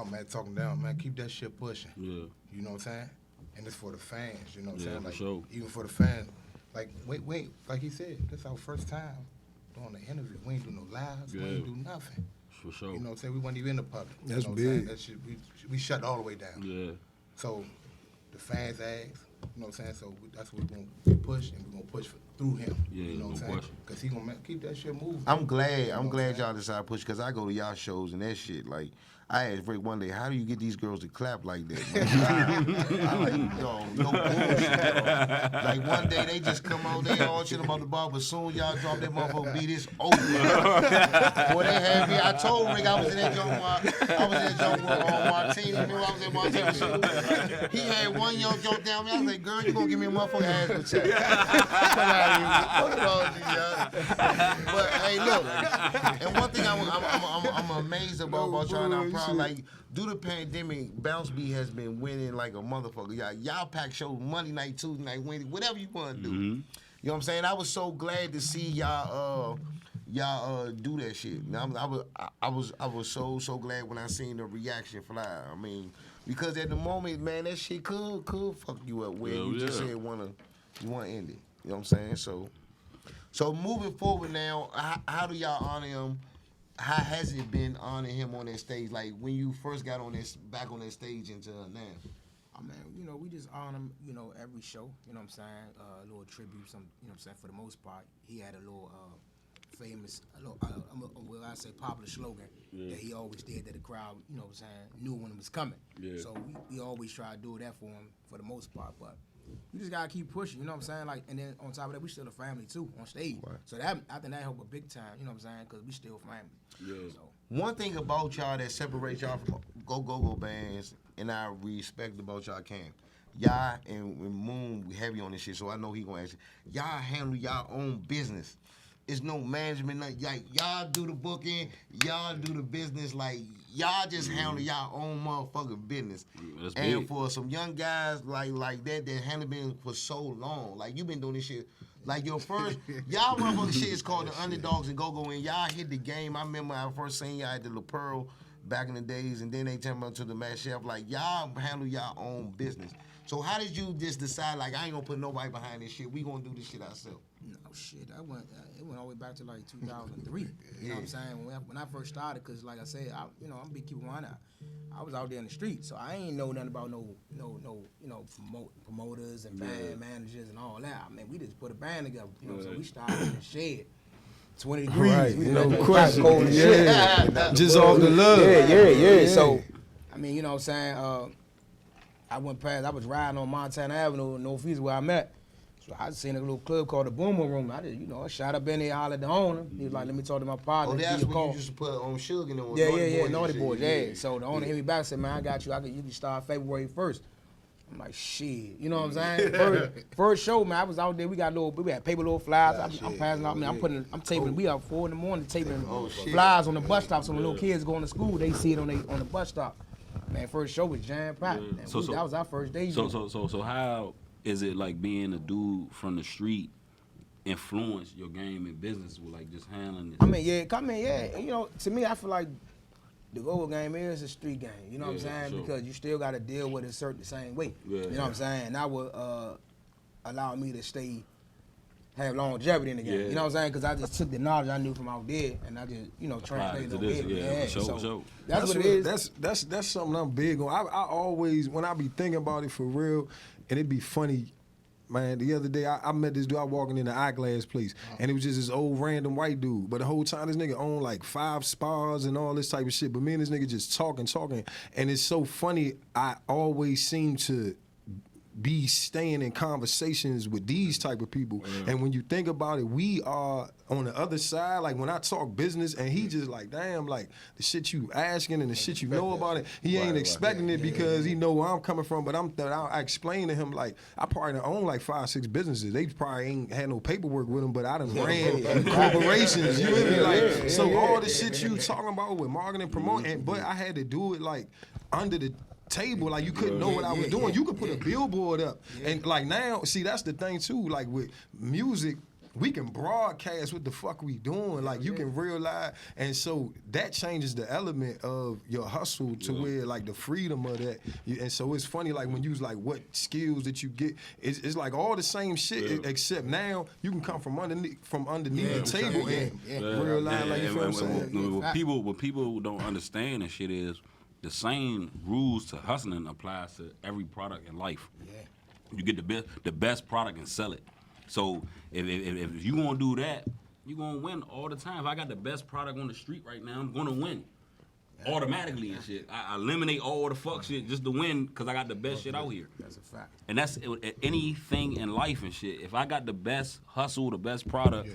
man talking down, man. Keep that shit pushing. Yeah. You know what I'm saying? And it's for the fans, you know what I'm Yeah, saying? for Like, sure. even for the fans, like, wait, like he said, this our first time doing the interview. We ain't do no lives, we ain't do nothing. For sure. You know what I'm saying? We weren't even in the public. That's you know big. What I'm saying? That shit, we shut all the way down. Yeah. So the fans asked, you know what I'm saying? So that's what we're going to push, and we're going to push through him. Yeah, you know what I'm no saying? question. Because he's going to keep that shit moving. I'm glad y'all decided to push, because I go to y'all shows and that shit, like, I asked Rick one day, how do you get these girls to clap like that? Man? I'm like, no bullshit, bro. Like one day they just come out, they all shit about the bar, but soon y'all drop that motherfucker beat, it's over. Boy, they had me. I told Rick I was in that joint with Martini. You knew I was at Martini. He had one young joke down me. I was like, girl, you gonna give me a motherfucking ass with check. But hey, look, and one thing I'm amazed about y'all, and I'm proud, like, due to the pandemic, Bounce Beat has been winning like a motherfucker. Y'all pack shows Monday night, Tuesday night, Wednesday, whatever you want to do. You know what I'm saying? I was so glad to see y'all do that shit. I was so glad when I seen the reaction fly. I mean, because at the moment, man, that shit could fuck you up where you just said you wanna end it. You know what I'm saying? So moving forward now, how do y'all honor him? how has it been honoring him on that stage? Like when you first got on this, back on that stage until now. I mean, you know, we just honor him, you know, every show. You know what I'm saying? A little tribute, you know what I'm saying? For the most part, he had a little famous, well, I say popular slogan that he always did that the crowd, you know what I'm saying, knew when it was coming. Yeah. So we always try to do that for him for the most part, but you just gotta keep pushing, you know what I'm saying? Like, and then on top of that, we still a family too on stage. Right. So that I think that helped a big time, you know what I'm saying? Because we still family. Yeah. So. One thing about y'all that separates y'all from go bands, and I respect about y'all y'all and Moon we heavy on this shit, so I know he gonna ask you. Y'all handle y'all own business. It's no management, like y'all do the booking, y'all do the business, like y'all just handle y'all own motherfucking business. That's and big. For some young guys like that handle been for so long, like you been doing this shit. Like your first, y'all motherfucking shit is called the Underdogs and Go-Go, and y'all hit the game. I remember I first seen y'all at the La Pearl back in the days, and then they turned me to the Mad Chef. Like y'all handle y'all own business. So how did you just decide, like, I ain't gonna put nobody behind this shit, we gonna do this shit ourselves? No shit, it went all the way back to like 2003. You know what I'm saying? When I first started, cause like I said, I'm big keep one out. I was out there in the street, so I ain't know nothing about no promoters and band managers and all that. I mean, we just put a band together. You know, so we started in the shed. 20 degrees, right? We No question. Cold and shit. Just off the love. Yeah. So, I mean, you know what I'm saying? I was riding on Montana Avenue in Northeast where I'm at. So I seen a little club called the Boomer Room. I just, I shot up in there, hollered at the owner. He was like, let me talk to my partner. Oh, that's what you used to put on Sugar and on Naughty Boys, yeah. So the owner hit me back and said, man, I got you. You can start February 1st. I'm like, shit. You know what I'm saying? First show, man, I was out there. We had paper little flyers. I'm passing out, man. I'm taping. We out 4 a.m. taping flyers on the bus stop so when little kids going to school, they see it on the bus stop. Man, first show was jam-packed. Yeah. That was our first day. So how is it like being a dude from the street influence your game and business with like just handling it? I mean, yeah. To me, I feel like the go-go game is a street game. You know what I'm saying? Sure. Because you still got to deal with it the same way. Yeah, you know what I'm saying? And that would allow me to have longevity in the game. Yeah. You know what I'm saying? Because I just took the knowledge I knew from out there and I just, translated it over here. Sure. That's what it is. That's something I'm big on. I always, when I be thinking about it for real, and it be funny, man, the other day I met this dude, I walking in the eyeglass place, and it was just this old random white dude. But the whole time this nigga owned like 5 spas and all this type of shit. But me and this nigga just talking. And it's so funny, I always seem to be staying in conversations with these type of people. Yeah. And when you think about it, we are on the other side. Like when I talk business and he just like, damn, like the shit you asking and the shit you know about it, he ain't expecting it because he know where I'm coming from. But I explain to him like, I probably own like 5, 6 businesses. They probably ain't had no paperwork with them, but I done ran corporations. You with me? Like, so all the shit you talking about with marketing and promoting, but I had to do it like under the table, like you couldn't know what I was doing. You could put a billboard up, and like now, see that's the thing too. Like with music, we can broadcast what the fuck we doing. Like you can realize, and so that changes the element of your hustle to where like the freedom of that. And so it's funny, like when you was like, what skills that you get? It's like all the same shit, except now you can come from underneath the table and realize, like you feel what I'm saying. What people don't understand and shit is, the same rules to hustling applies to every product in life. Yeah. You get the best product and sell it. So if you gonna do that, you gonna win all the time. If I got the best product on the street right now, I'm gonna win automatically and shit. I eliminate all the fuck shit just to win because I got the best shit out here. That's a fact. And that's anything in life and shit. If I got the best hustle, the best product.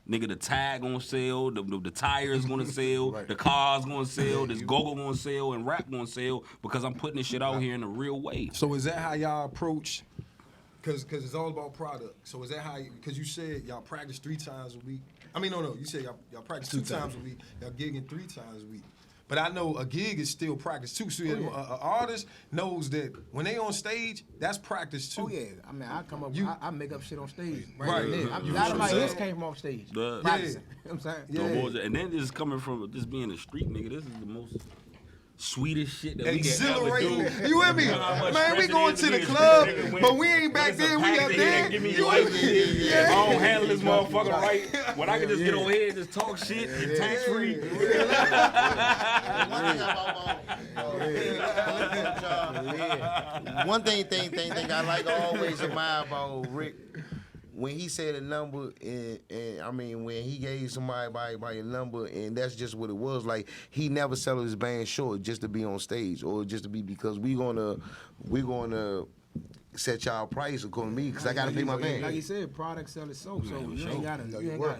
Nigga, the tag gonna sell, the tires gonna sell, the cars gonna sell, this go-go gonna sell, and rap gonna sell because I'm putting this shit out here in a real way. So is that how y'all approach? Cause it's all about product. So is that how? Cause you said y'all practice 3 times a week. I mean, no. You said y'all practice 2 times a week. Y'all gigging 3 times a week. But I know a gig is still practice too. So an artist knows that when they on stage, that's practice too. Oh yeah, I mean I come up, I make up shit on stage. Right. A lot of my hits came from off stage. Yeah. You know what I'm saying? Yeah. And then this is coming from just being a street nigga. This is the most sweetest shit that we can ever exhilarating. do. You with me? Man, we going to the club, but we ain't back there. We up there. Give me your life. If I don't handle this motherfucker right, when I can just get over here and just talk shit and tax free. One thing I like always admire about Rick, when he said a number, and I mean when he gave somebody by a number, and that's just what it was. Like he never sold his band short just to be on stage or just to be because we gonna set y'all price according to me because I gotta pay my band. Like you said, product sell itself, so you ain't gotta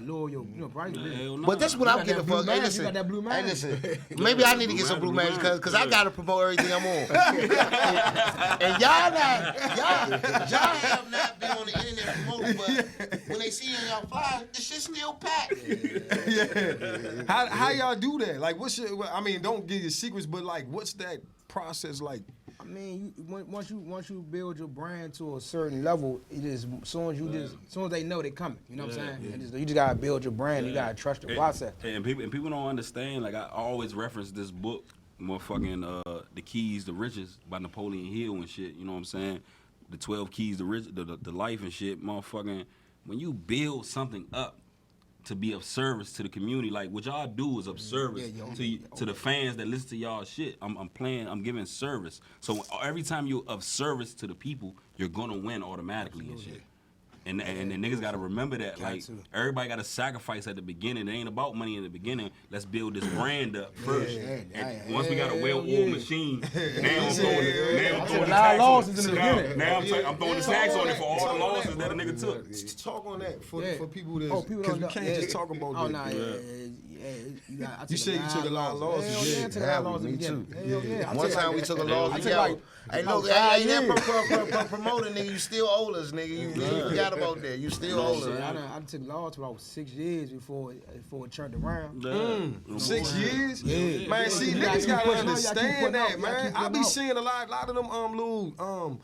lower your price. But that's what I'm getting for. Hey, listen, maybe I need to get some blue magic because I gotta promote everything I'm on. And y'all have not been on the internet promoting, but when they see you on y'all fly, the shit still packed. Yeah. How y'all do that? Like, what's your? I mean, don't give your secrets, but like, what's that process like? I mean, once you build your brand to a certain level, it is as soon as they know they coming. You know what I'm saying? You just gotta build your brand. You gotta trust the process. And people don't understand. Like I always reference this book, motherfucking The Keys to Riches by Napoleon Hill and shit. You know what I'm saying? The 12 Keys to Riches, the life and shit. Motherfucking when you build something up to be of service to the community, like what y'all do is of service to the fans that listen to y'all shit. I'm giving service. So every time you're of service to the people, you're gonna win automatically and shit. And the niggas gotta remember that. Like everybody gotta sacrifice at the beginning. It ain't about money in the beginning. Let's build this brand up first. And once we got a well-oiled machine, now I'm throwing the tax on it for all the losses that a nigga took. Talk on that for people that because we can't just talk about that. You said you took a lot of losses. Yeah, I took a lot of losses. Me too. One time we took a loss. Hey, look, ain't that promoting, nigga. You still owe us, nigga. You forgot about that. You still owe us. I took loss for about 6 years before it turned around. 6 years? Yeah. Man, see, niggas gotta understand that, man. I be seeing a lot of them little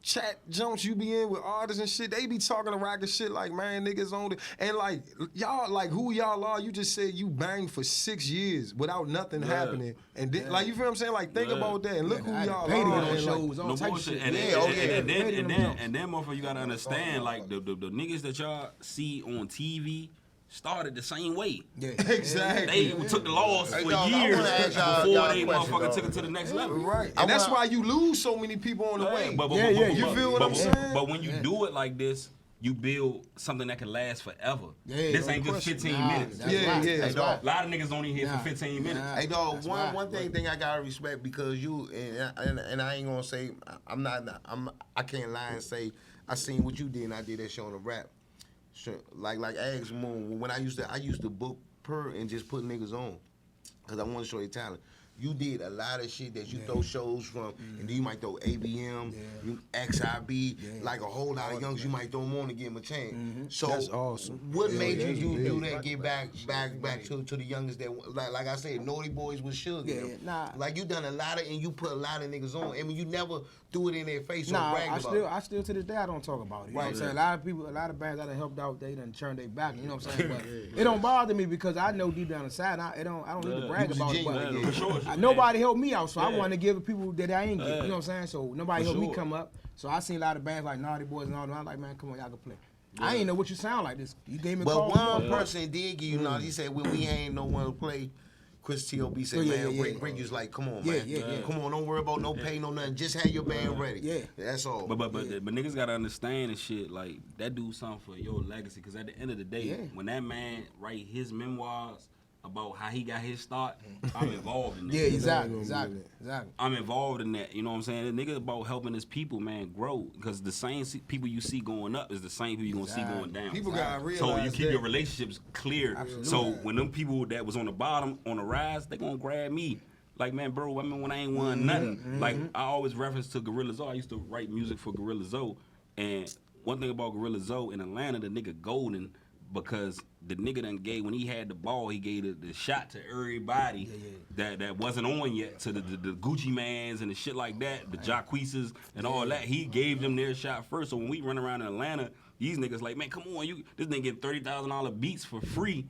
chat jumps you be in with artists and shit. They be talking to rocket shit like, man, niggas on it. And like, y'all, like who y'all are, you just said you banged for 6 years without nothing happening. And then, like, you feel what I'm saying? Like, think about that and look who y'all are. Shows, all type of shit. And then motherfucker, you gotta understand, like the niggas that y'all see on TV started the same way. Yeah, exactly. They took the loss for years before they motherfucker took it to the next level. Right. And that's why you lose so many people on the way. You feel what I'm saying? But when you do it like this, you build something that can last forever. This ain't just 15 minutes. A lot of niggas only here for 15 minutes. Hey, dog, one thing I gotta respect because you and I ain't gonna say I can't lie and say I seen what you did and I did that show on the rap. Like Ags Moon, when I used to book per and just put niggas on because I want to show your talent. You did a lot of shit that you throw shows from, and then you might throw ABM, XIB, like a whole lot of youngs. You might throw them on to give them a chance. So that's awesome. What made you do that? Get back to the youngest that, like I said, Naughty Boys with Suge. Like you done a lot of, and you put a lot of niggas on. I mean, you never threw it in their face or bragged about it. I still to this day I don't talk about it. You know what I'm saying? A lot of bands I done helped out, they done turned their back. You know what I'm saying? But it don't bother me because I know deep down inside I don't need to brag about it. But nobody helped me out, so I want to give people that I ain't get. You know what I'm saying? So nobody helped me come up. So I seen a lot of bands like Naughty Boys and all that. I'm like, man, come on, y'all can play. I ain't know what you sound like. This you gave me a call. But one person did give you Naughty. He said, when we ain't no one to play, Chris T.O.B. said, man, Rick was like, come on, man. Come on, don't worry about no pay, no nothing. Just have your band ready. That's all. But niggas gotta understand and shit, like, that do something for your legacy. Because at the end of the day, when that man write his memoirs about how he got his start, I'm involved in that. Exactly. I'm involved in that. You know what I'm saying? The nigga about helping his people, man, grow. Because the same people you see going up is the same people you gonna see going down. People gotta realize so you keep your relationships clear. Absolutely. So when them people that was on the bottom, on the rise, they gonna grab me. Like, man, bro, I mean, when I ain't won nothing. Like, I always reference to Gorilla Zoe. I used to write music for Gorilla Zoe. And one thing about Gorilla Zoe in Atlanta, the nigga golden, because the nigga done gave, when he had the ball, he gave the shot to everybody that wasn't on yet, to the Gucci Mans and the shit like that, the Jacqueeses and all that. He gave them their shot first. So when we run around in Atlanta, these niggas like, man, come on, this nigga getting $30,000 beats for free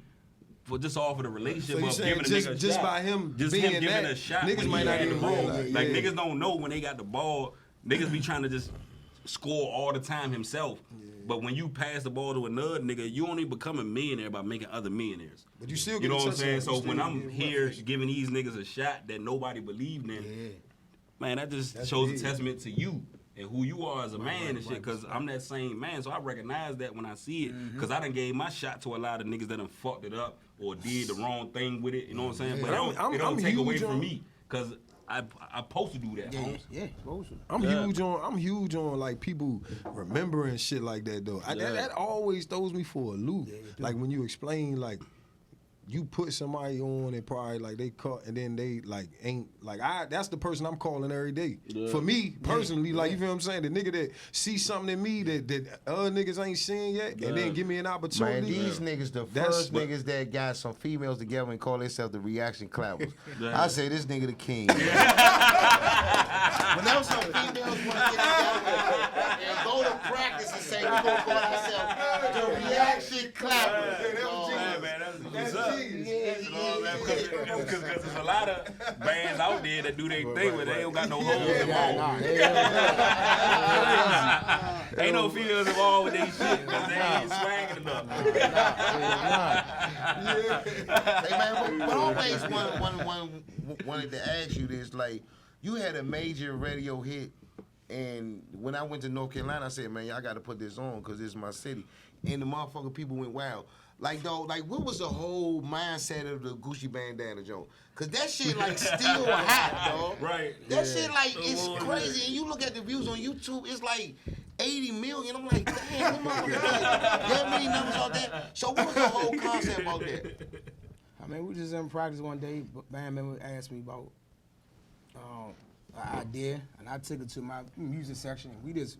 for just off of the relationship So of saying giving a nigga a just shot. by him just being him giving that, a shot. niggas when might he not had even the ball. realize, Like yeah. niggas don't know when they got the ball. Niggas be trying to just score all the time himself. But when you pass the ball to another nigga, you only become a millionaire by making other millionaires. But you still You know get what I'm saying? a So when I'm here giving these niggas a shot that nobody believed in, man, that just shows a testament to you and who you are as a man and shit. Cause I'm that same man, so I recognize that when I see it. Cause I done gave my shot to a lot of niggas that done fucked it up or did the wrong thing with it. You know what I'm saying? But it don't take away from me. Cause I supposed to do that. Supposed to. I'm huge on like people remembering shit like that though. That always throws me for a loop. Like when you explain like you put somebody on and probably like they cut and then they like ain't like that's the person I'm calling every day. For me personally, like you feel what I'm saying? The nigga that see something in me that other niggas ain't seen yet and then give me an opportunity. Man, these niggas the first niggas that got some females together and call themselves the reaction clappers. I say this nigga the king. Whenever some females want to get together and go to practice and say we gonna call ourselves the reaction clappers. That's up. Because there's a lot of bands out there that do their thing where they don't got no hoes involved. Ain't no females involved with their shit because they ain't swanging enough. Hey man, but always wanted to ask you this, like, you had a major radio hit, and when I went to North Carolina, I said, man, y'all got to put this on because this is my city. And the motherfucking people went wild. Like, dog, like, what was the whole mindset of the Gucci bandana, Joe? Because that shit, like, still hot, dog. Right. That shit, like, it's crazy. And you look at the views on YouTube, it's like 80 million. I'm like, damn, what motherfucker, that many numbers out there? So what was the whole concept about that? I mean, we just in practice one day, band member asked me about an idea, and I took it to my music section. We just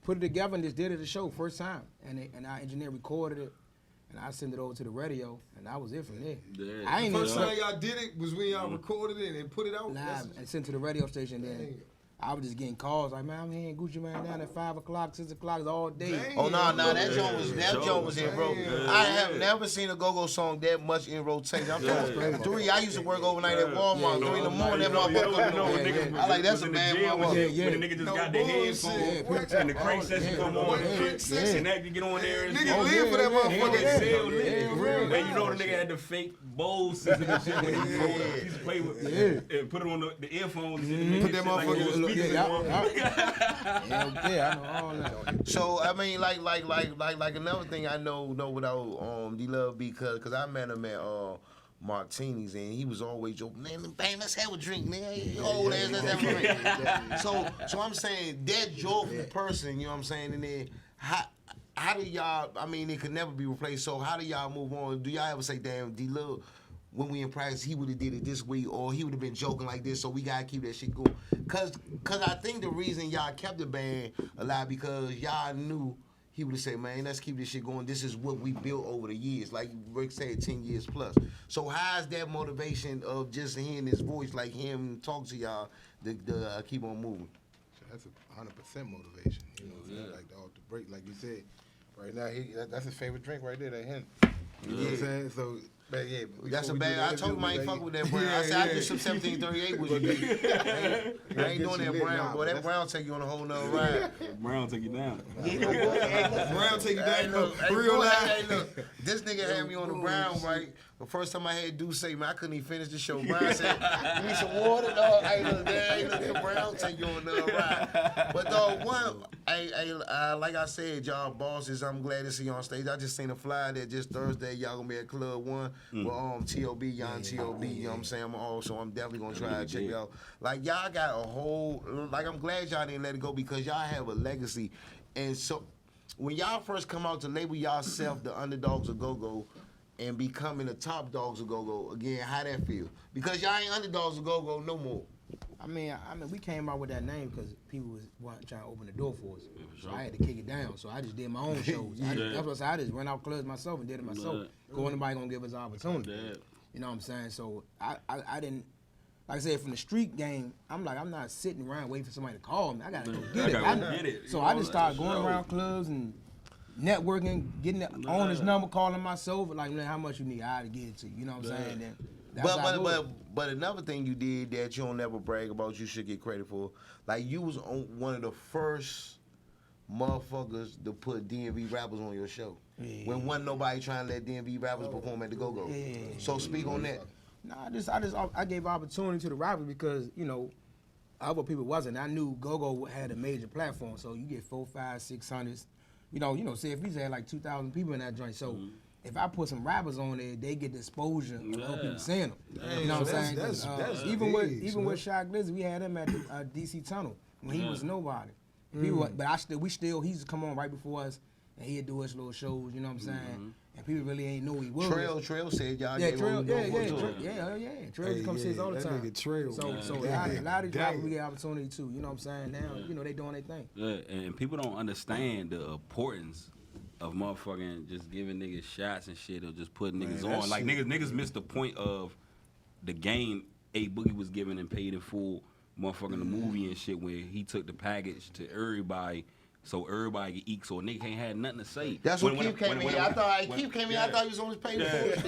put it together and just did it at the show first time, and our engineer recorded it, and I sent it over to the radio, and that was it from there. I ain't First time y'all did it was when y'all recorded it and put it out. Nah, and sent to the radio station. Then I was just getting calls like, man, I'm hearing Gucci Man down at 5 o'clock, 6 o'clock all day. Dang. Oh no, that joint was in, bro. I have never seen a go-go song that much in rotation. I'm talking 3. I used to work overnight at Walmart. 3 in the morning, that motherfucker. I like that's a bad motherfucker. When the nigga just got their headphones and the crank session come on, and that can get on there and nigga live for that motherfucker. Man, you know the nigga had the fake Bose system and shit when he used to play with and put it on the earphones and put that motherfucker. I know all that. So I mean, like another thing I know without D-Love because I met him at Martini's and he was always joking, man, let's have a drink, man. Old ass, let's have a drink. So I'm saying that joyful person, you know what I'm saying, and then how do y'all? I mean, it could never be replaced. So how do y'all move on? Do y'all ever say, damn, D-Love, when we in practice, he would have did it this way, or he would have been joking like this, so we gotta keep that shit going. Cause I think the reason y'all kept the band alive because y'all knew he would have said, man, let's keep this shit going. This is what we built over the years, like Rick said, 10 years plus. So how's that motivation of just hearing his voice, like him talk to y'all, to keep on moving? That's 100% motivation. You know what I'm saying? Like off the break, like you said. Right now, that's his favorite drink right there, that hint. You know what I'm saying? So, man, yeah. That's a bad. I told him I ain't fuck with that brown. I said I do some 1738 with you. I ain't doing that brown, boy. That brown take you on a whole nother ride. Brown take you down. Brown take you down. Real life. Look, this nigga had me on the brown, right? The first time I had Deuce say, man, I couldn't even finish the show. Brown said, you need some water, dog? Hey, look, Brown take you on another ride. But, dog, like I said, y'all bosses, I'm glad to see you on stage. I just seen a flyer that just Thursday, y'all gonna be at Club 1 with T.O.B., Young T.O.B., you know what I'm saying? I'm definitely gonna try to check it out. Like, y'all got a whole, like, I'm glad y'all didn't let it go because y'all have a legacy. And so, when y'all first come out to label yourself the Underdogs of Go-Go, and becoming the top dogs of Go-Go, again, how that feel? Because y'all ain't Underdogs of Go-Go no more. I mean, we came out with that name because people was trying to open the door for us. So I had to kick it down. So I just did my own shows. That's what I said. I just ran out clubs myself and did it myself. Nobody gonna give us an opportunity. You know what I'm saying? So I didn't, like I said, from the street game, I'm not sitting around waiting for somebody to call me. I gotta go get it. So I just started going around clubs and networking, getting the owner's number, calling myself, like, man, how much you need? I to get it to you. You know what I'm saying? Then but another thing you did that you don't never brag about, you should get credit for. Like you was one of the first motherfuckers to put DMV rappers on your show. Yeah. When wasn't nobody trying to let DMV rappers perform at the Go-Go. Yeah. So speak on that. Nah, I gave opportunity to the rappers because, you know, other people wasn't. I knew Go-Go had a major platform, so you get 400, 500, 600. You know, say if we had like 2,000 people in that joint, so if I put some rappers on there, they get the exposure of other people seeing them. You know what I'm saying? That's even with Shock Lizzy, we had him at the DC Tunnel when he was nobody. People, but he used to come on right before us, and he'd do his little shows. You know what I'm saying? And people really ain't know he was. Trail said y'all. Trail come see us all the time. Trail. So a lot of these rappers we get opportunity too. You know what I'm saying? Now, you know, they doing their thing. Yeah, and people don't understand the importance of motherfucking just giving niggas shots and shit, or just putting niggas on. Like niggas missed the point of the game A Boogie was giving and paid in full. Motherfucking the movie and shit where he took the package to everybody, so everybody could eat, so a nigga ain't had nothing to say. That's when Keith came in. I thought he was on his paid for shit.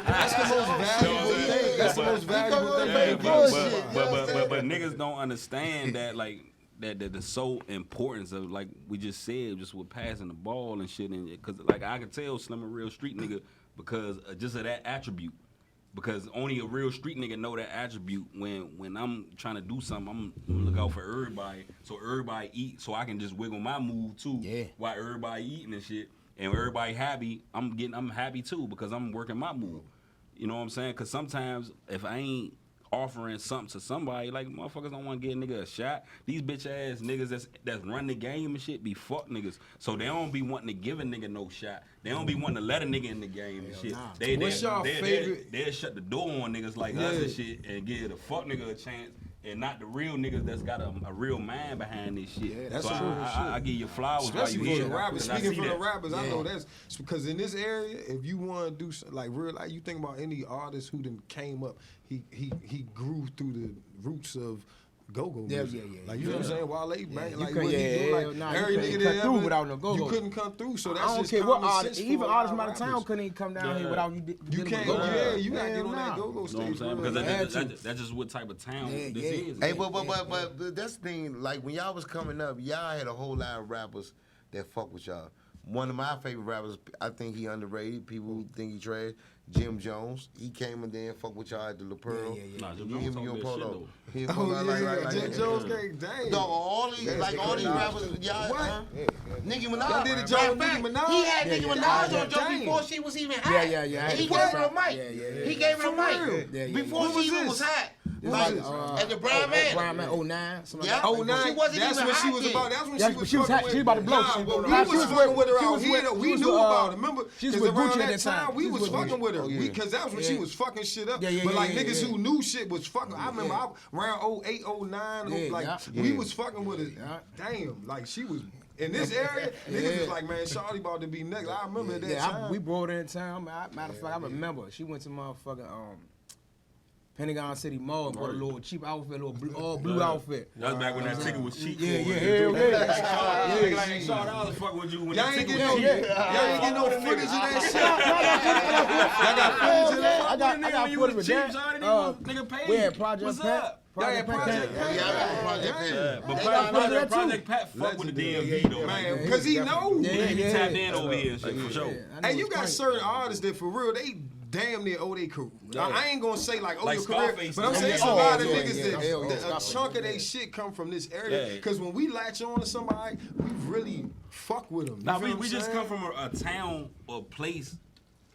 That's the most valuable thing. That's the most valuable thing. But niggas don't understand that, like, that the sole importance of, like we just said, just with passing the ball and shit, and because like I can tell Slim a real street nigga because just of that attribute. Because only a real street nigga know that attribute. When I'm trying to do something, I'm gonna look out for everybody, so everybody eat, so I can just wiggle my move too. Yeah. While everybody eating and shit, and everybody happy, I'm happy too because I'm working my move. You know what I'm saying? Because sometimes if I ain't offering something to somebody, like motherfuckers don't want to get a nigga a shot. These bitch ass niggas that's run the game and shit be fuck niggas. So they don't be wanting to give a nigga no shot. They don't be wanting to let a nigga in the game and shit. What's your favorite? They'll shut the door on niggas like us and shit and give the fuck nigga a chance. And not the real niggas that's got a real mind behind this shit. Yeah, that's so true. I give you flowers. Especially while you for the rappers. Speaking for the rappers, I know Yeah. that's because in this area, if you want to do something like real, like you think about any artist who then came up, he grew through the roots of go-go music. Like you know what I'm saying? Wale, man, like what he do, like every nigga that through without no go-go. You couldn't come through, so that's I don't just care what common artist, sense even for artists from our out of town rappers. couldn't even come down here without you. You can't, you gotta get on that go-go stage. You know what I'm saying? Because that's just what type of town this is. Hey, but that's the thing. Like when y'all was coming up, y'all had a whole lot of rappers that fuck with y'all. One of my favorite rappers, I think he underrated. People think he trash. Jim Jones, he came in there and fuck with y'all at the La Pearl. Nah, Jim Jones talking polo. Jim Jones came dang. No, all these rappers, y'all. What? Nicki Minaj. Y'all did a job with Nicki Minaj? He had Nicki Minaj on joke before she was even hot. Yeah. He gave her a mic. He gave her a mic before she even was hot. Like at the Brown Man. Brown Man 09. Yeah. 09. She wasn't That's even when she hot was yet. about. That's when She was about to blow. We was fucking with her out here. We knew about her. Remember? She was Because with around Gucci at that that time. time, we was fucking with her. Because that was when she was fucking shit up. But like niggas who knew shit was fucking. I remember around 08, 09, like we was fucking with her. Damn, like she was. In this area, niggas was like, man, Shawty about to be next. I remember at that time. We brought her in town. Matter of fact, I remember she went to motherfucking Pentagon City Mall and bought a little cheap outfit, a little all blue outfit. That was back when that ticket was cheap. Yeah. $100 fucking with you when Y'all that ain't ticket get was cheap. y'all ain't get no footage of that shit. Y'all got footage of that? I got footage of that. Nigga paid. We had Project What's Pat. up? Project Pat. But Project Pat fuck with the DMV though, man, because he know. He tapped in over here and shit for sure. Hey, you got certain artists that for real, they damn near owe their career. I ain't gonna say like your career, but I'm saying it's a lot of niggas that a chunk of their shit come from this area. Because when we latch on to somebody, we really fuck with them. Nah, we just come from a town or place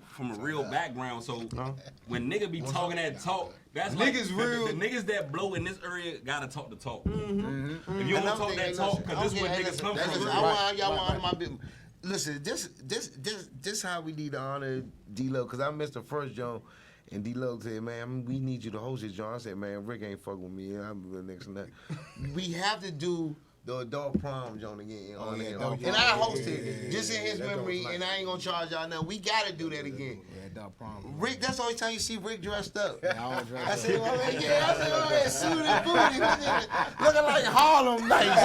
from a real background. So when nigga be talking that talk, that's niggas like real. The niggas that blow in this area gotta talk the talk. If you don't talk that talk, because this is where niggas come from. Y'all want my business. Listen, this how we need to honor D-Lo, because I missed the first John, and D-Lo said, man, we need you to host this John. I said, man, Rick ain't fucking with me. I'm the next to that. We have to do the adult prom John again. And I hosted just in his memory, and I ain't gonna charge y'all now. We gotta do that again. Adult prom.Ik, that's the only time you see Rick dressed up. I said, well, man, suited and booty, looking like Harlem Nights.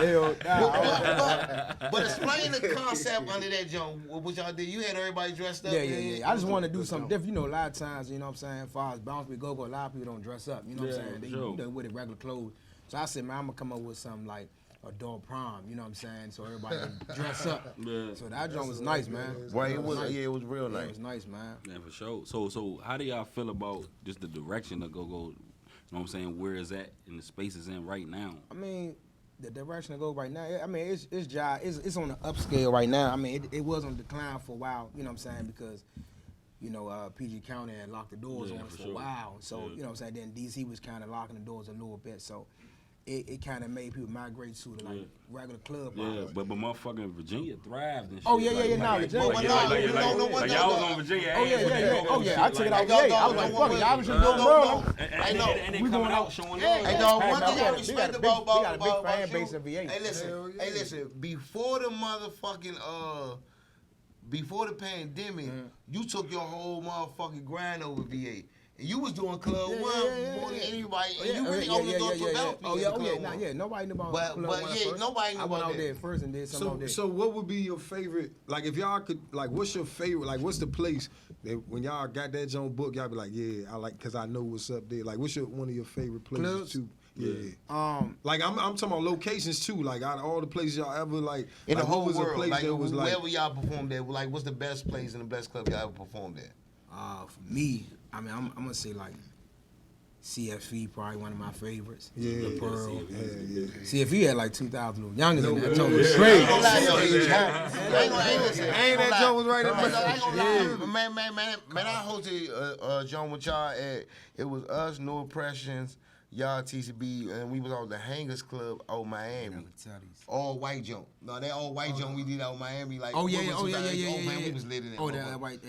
Hell, but explain the concept under that joint. What y'all did? You had everybody dressed up. Yeah. I just wanted to do something different. You know, a lot of times, you know what I'm saying, as far as bounce we go, a lot of people don't dress up. You know what I'm saying? They with the regular clothes. So I said, man, I'm gonna come up with something like adult prom. You know what I'm saying? So everybody can dress up. So that joint was nice, man. Right, it was. Yeah, it was real nice. It was nice, man. Yeah, for sure. So how do y'all feel about just the direction of go-go? You know what I'm saying? Where is that in the space it's in right now? I mean, the direction to go right now, I mean, it's on the upscale right now. I mean, it was on decline for a while, you know what I'm saying, because, you know, PG County had locked the doors on us for a while. So, you know what I'm saying, then DC was kind of locking the doors a little bit. So it kind of made people migrate to the regular club. Yeah, but motherfucking Virginia thrived and shit. Oh, yeah, nah, Virginia. Y'all was on Virginia. Oh, yeah, I took it out today. I was like, fuck it, y'all was just doing wrong. And they coming out showing love. Hey, dog, one thing I respect about we got a big fan base in VA. Hey, listen, before the motherfucking, before the pandemic, you took your whole motherfucking grind over VA. And you was doing Club One more than anybody. And you really opened the door to development. Nobody knew about Club One. Nobody knew about that. I went out there first and did something out there. So what would be your favorite, like if y'all could, like what's your favorite, like what's the place that when y'all got that joint book, y'all be like, yeah, I like, cause I know what's up there. Like what's one of your favorite places Clubs? too? Yeah. Like I'm talking about locations too. Like out of all the places y'all ever like in the whole was world, a place like that was like wherever y'all performed at, like what's the best place and the best club y'all ever performed at? For me, I mean, I'm gonna say like CFE, probably one of my favorites. Yeah, the Pearl. Yeah. CFE had like 2,000 youngers in that joint. It was crazy. Ain't that joint was right in my Man, I hosted a joint with y'all at, it was us, No Oppressions, y'all TCB, and we was on the Hangers Club out Miami. All white joint. No, that all white joint we did out Miami. Like, yeah. Man, we was lit in that. Oh, that white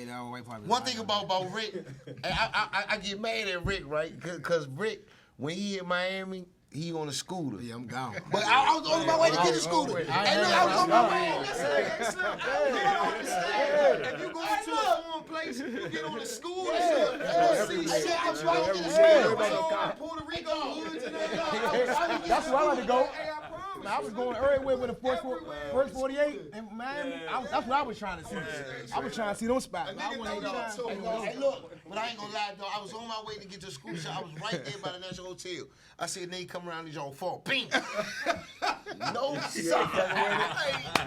part. One thing about Rick, I get mad at Rick, right? Cause Rick, when he in Miami, he on a scooter. Yeah, I'm gone. But I was on my way to get a scooter. I was on my way. Listen, you don't understand. If you go to a foreign place, you get on a scooter. See shit. I was trying to get a scooter. Puerto Rico hoods and everything. That's where I like to go. I was going everywhere with the first 48 in Miami. That's what I was trying to see. I was trying to see those spots. Hey, look, but I ain't gonna lie, though. I was on my way to get to the school shop. I was right there by the National Hotel. I said, they come around these y'all fall. Bing! No sock.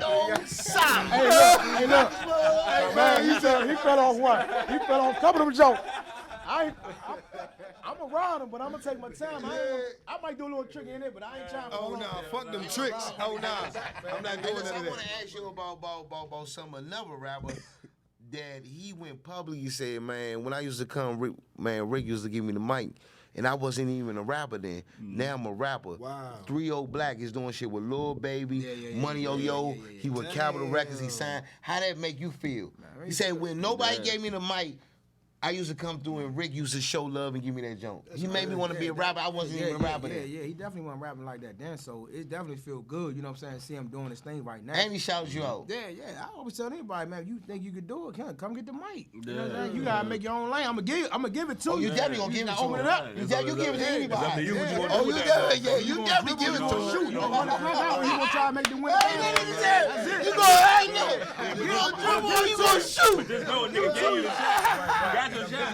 No sock. Hey, look. Hey, man, he fell off one. He fell off a couple of them jokes. I'm around him, but I'm gonna take my time. I might do a little trick in it, but I ain't trying to. Oh, nah, fuck them tricks. Oh, nah. I'm not doing none of that. I want to ask you about some another rapper that he went public. He said, man, when I used to come, Rick used to give me the mic. And I wasn't even a rapper then. Now I'm a rapper. Wow. 3-0 Black is doing shit with Lil Baby, Money Yo. He with Capitol Records. He signed. How that make you feel? He said, when nobody gave me the mic, I used to come through and Rick used to show love and give me that junk. He made me want to be a rapper. I wasn't even a rapper then. Yeah, he definitely wasn't rapping like that then. So it definitely feel good, you know what I'm saying, see him doing his thing right now. And he shouts you out. Yeah. I always tell anybody, man, if you think you could do it, come get the mic. You know what I'm saying? You gotta make your own lane. I'm gonna give it to you. Oh, you definitely gonna give it to him. Open it up. You give it to anybody. You definitely give it to him. Shoot. You gonna try to make the win. That's it. You gonna shoot. Just know a nigga gave you the shot. You got your shot.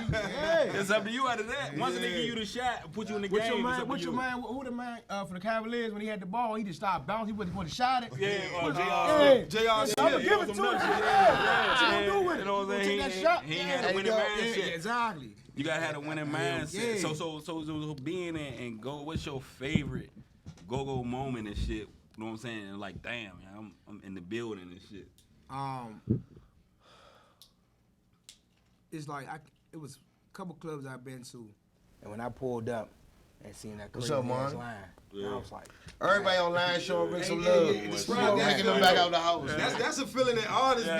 It's up to you out of that. Once they give you the shot, put you in the game. Who the man for the Cavaliers when he had the ball? He just started bouncing. He wouldn't shot it. J.R. I'm gonna give it to him. Yeah. You know what I'm saying? He ain't had a winning mindset. Exactly. You gotta have a winning mindset. So being in go, what's your favorite go-go moment and shit? You know what I'm saying? And like, damn, I'm in the building and shit. It's like it was a couple clubs I've been to, and when I pulled up and seen that crazy line, I was like, everybody online showing Rick some love. Making them back out the house. That's a feeling that artists be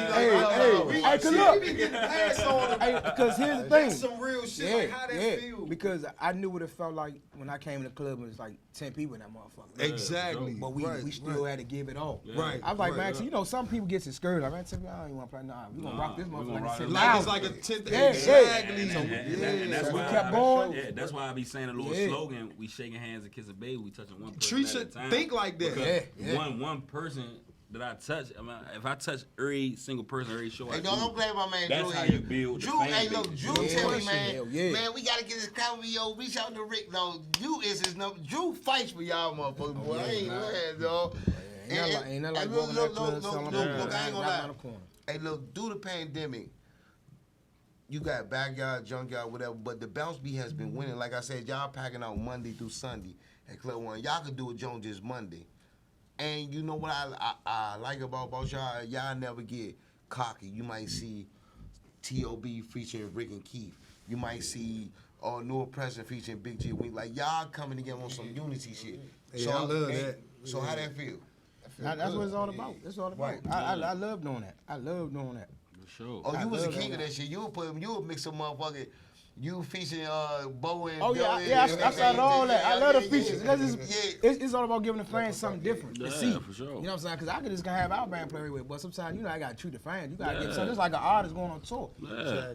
like, we be getting passed on them. Because here's the thing. That's some real shit. Like, how that feel? Because I knew what it felt like when I came in the club. It was like 10 people in that motherfucker. Exactly. But we still had to give it all. Right. I was like, man, so, you know, some people get discouraged. Like, man, I don't even want to play. Nah, we gonna rock this motherfucker. Like it's like a 10th. Exactly. And that's we why kept going. Yeah, that's why I be saying a little slogan. We shaking hands and kissing baby. We touching touching one person Treat at a time. think like that. Because one person that I touch, I mean, if I touch every single person, every show I do, dog, I'm glad my man that's Drew how here. you build the Drew, fan hey, look, base. Drew tell me, man, we gotta get this cameo. Reach out to Rick, though. Drew is his number. Drew fights for y'all, motherfuckers, boy. I ain't lying, dog. Ain't nothing like walking that club selling look, I ain't gonna lie. around the corner. Hey, look, through the pandemic, you got backyard, junkyard, whatever, but the bounce beat has been winning. Like I said, y'all packing out Monday through Sunday at Club One. Y'all could do a joint just Monday. And you know what I like about y'all? Y'all never get cocky. You might see T.O.B. featuring Rick and Keith. You might see Noah Preston featuring Big G. Like, y'all coming together on some unity shit. Yeah, I love that. So how that feel? That's what it's all about. That's all about. I love doing that. I love doing that. For sure. Oh, you was the king of that shit. You would mix some motherfucking. You featuring Bo and Bill. I started all that. I love the features. It's all about giving the fans something different to see. For sure. You know what I'm saying? Because I could just have our band play everywhere, but sometimes, I got to treat the fans. You got to get something. It's like an artist going on tour.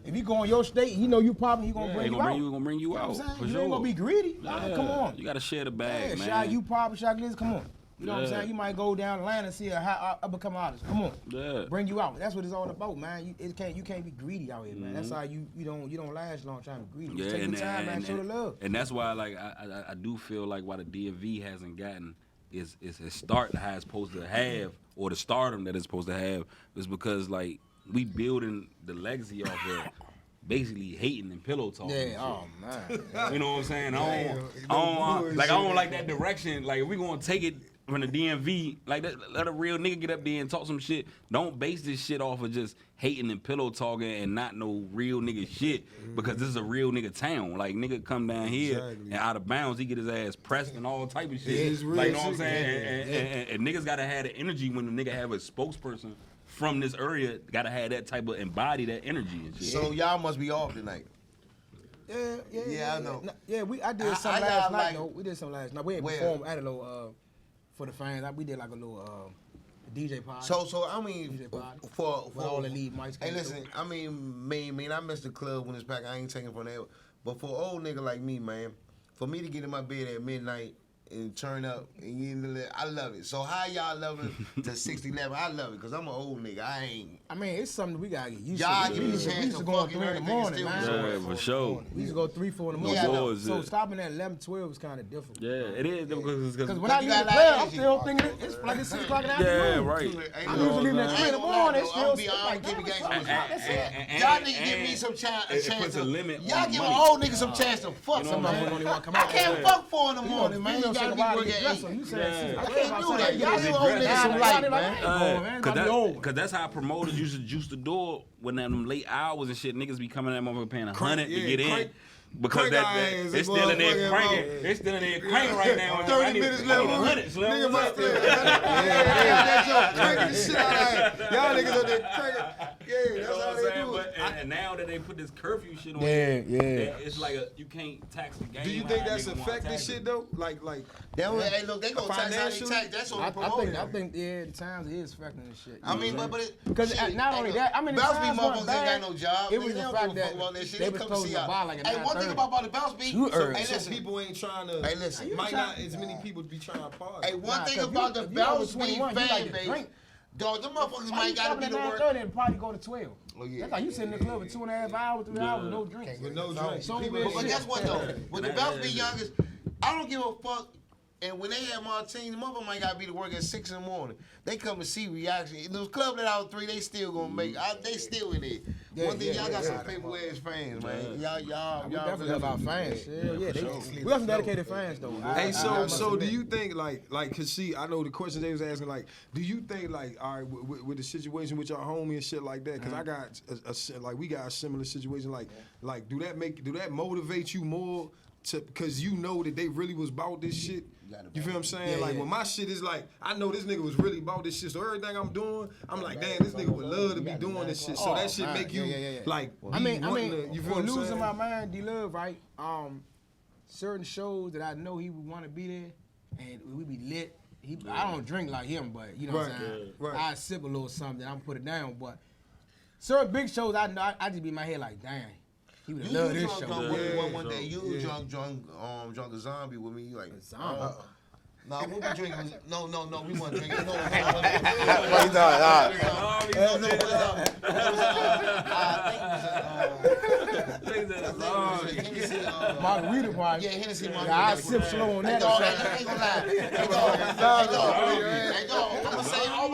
If you go on your state, you popping, he going to bring you out. He going to bring you out. You know what I'm saying? For You sure. ain't going to be greedy. Come on. You got to share the bag, man. Shy, you popping, Shy Gliz, come on. You know what I'm saying? You might go down the line and see a high up-and-coming artist. Come on. Yeah. Bring you out. That's what it's all about, man. You can't be greedy out here, man. That's how you don't last long trying to be greedy. Yeah, Take your time, man. Show the love. And that's why, like, I do feel like why the DMV hasn't gotten is a start that how it's supposed to have, or the stardom that it's supposed to have, is because, like, we building the legacy off of basically hating and pillow talking. Yeah, oh man. You know what I'm saying? I don't like that direction. Like, if we gonna take it from the DMV, like, let a real nigga get up there and talk some shit. Don't base this shit off of just hating and pillow talking and not no real nigga shit, because this is a real nigga town. Like, nigga come down here and out of bounds, he get his ass pressed and all type of shit. Like, you know what I'm saying? And niggas gotta have the energy when the nigga have a spokesperson from this area, gotta have that type of embody that energy and shit. So y'all must be off tonight. Yeah, I know. I did something last night, though. We did something last night. We had performed at a little, for the fans. We did like a little DJ party. So I mean, for all the lead mics. Hey, listen, I mean, I missed the club when it's back. I ain't taking from there. But for an old nigga like me, man, for me to get in my bed at midnight and turn up, and I love it. So how y'all love it to 60-11? I love it because I'm an old nigga. I mean, it's something we gotta get used y'all to. Give me a chance to go fuck 3 in the morning, man. Yeah, for sure. We used to go 3, 4 in the morning. So stopping at 11, 12 was kind of difficult. Yeah, it is because when I leave the club, I'm still thinking it's like it's 6 o'clock in the afternoon. Yeah, right. I'm usually leaving at 3 in the morning. It's still Y'all niggas give me some chance. It puts a limit. Y'all give an old nigga some chance to fuck some man. I can't fuck 4 in the morning, man. You gotta be working at 8. I can't do that. Y'all give old niggas some light, man. Cause that's how promoters used to juice the door when them late hours and shit. Niggas be coming at motherfucker paying $100 to get in. Because it's still in there cranking. It's still in there cranking right now. 30 minutes left. Nigga must cranking the shit out of here. Y'all niggas up there cranking. Yeah, that's how they do it. And now that they put this curfew shit on, it's like you can't tax the game. Do you think that's affecting shit though? Like. Hey, look, they gonna tax how they tax. That's on the promoter. I think the times is affecting this shit. I mean, but because not only that, I mean, the bounce beat times motherfuckers weren't ain't bad. got no job. It was the fact that they was closing the bar like a 9:30. Hey, one thing about the bounce beat. Hey, listen, people ain't trying to. Hey, listen, might not as many people be trying to party. Hey, one thing about the bounce beat fan base, dog, them motherfuckers might gotta be the worst. And the party go to 12. Oh yeah. That's like you sit in the club for 2.5 hours, 3 hours, no drinks. With no drinks. But guess what though? With the bounce beat youngest, I don't give a fuck. And when they have Martine, the motherfucker might gotta be to work at 6 in the morning. They come to see reaction. Those club that out 3, they still gonna make. They still in it. One thing, y'all got some paper ass fans, man. Y'all definitely have our fans. Yeah, we got some dedicated fans though. Hey, so do you think like cause see, I know the questions they was asking, like, do you think like, all right, with the situation with your homie and shit like that? Cause I got we got a similar situation. Like, do that motivate you more? Cause you know that they really was about this shit. You feel what I'm saying? When my shit is like, I know this nigga was really about this shit. So everything I'm doing, I'm like, damn, this nigga would love to be doing this shit. So that shit make you like. I mean, for losing my man, D-Love, right? Certain shows that I know he would want to be there, and we be lit. I don't drink like him, but you know what I'm saying. I sip a little something, I'm put it down. But certain big shows, I know I just be in my head like, damn. He would love this show. One day you drunk a zombie with me. You like zombie? No, we'll be drinking. No, we want to drink. No, margarita wine. Yeah, Hennessy margarita. Yeah, I sip slow on that. I ain't gonna lie. Hey, dog. I'm gonna say all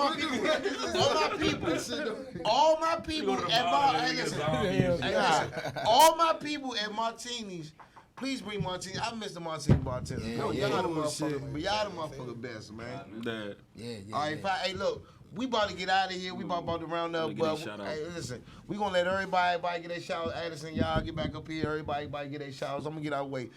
my people at Martini's. Please bring martini. I miss the martini bartender. Y'all the motherfucker best, man. Yeah. All right, hey, look. We about to get out of here. We about to round up. But hey, listen, we gonna let everybody get their shout. Addison, y'all get back up here. Everybody get their shouts. I'm gonna get out of the way.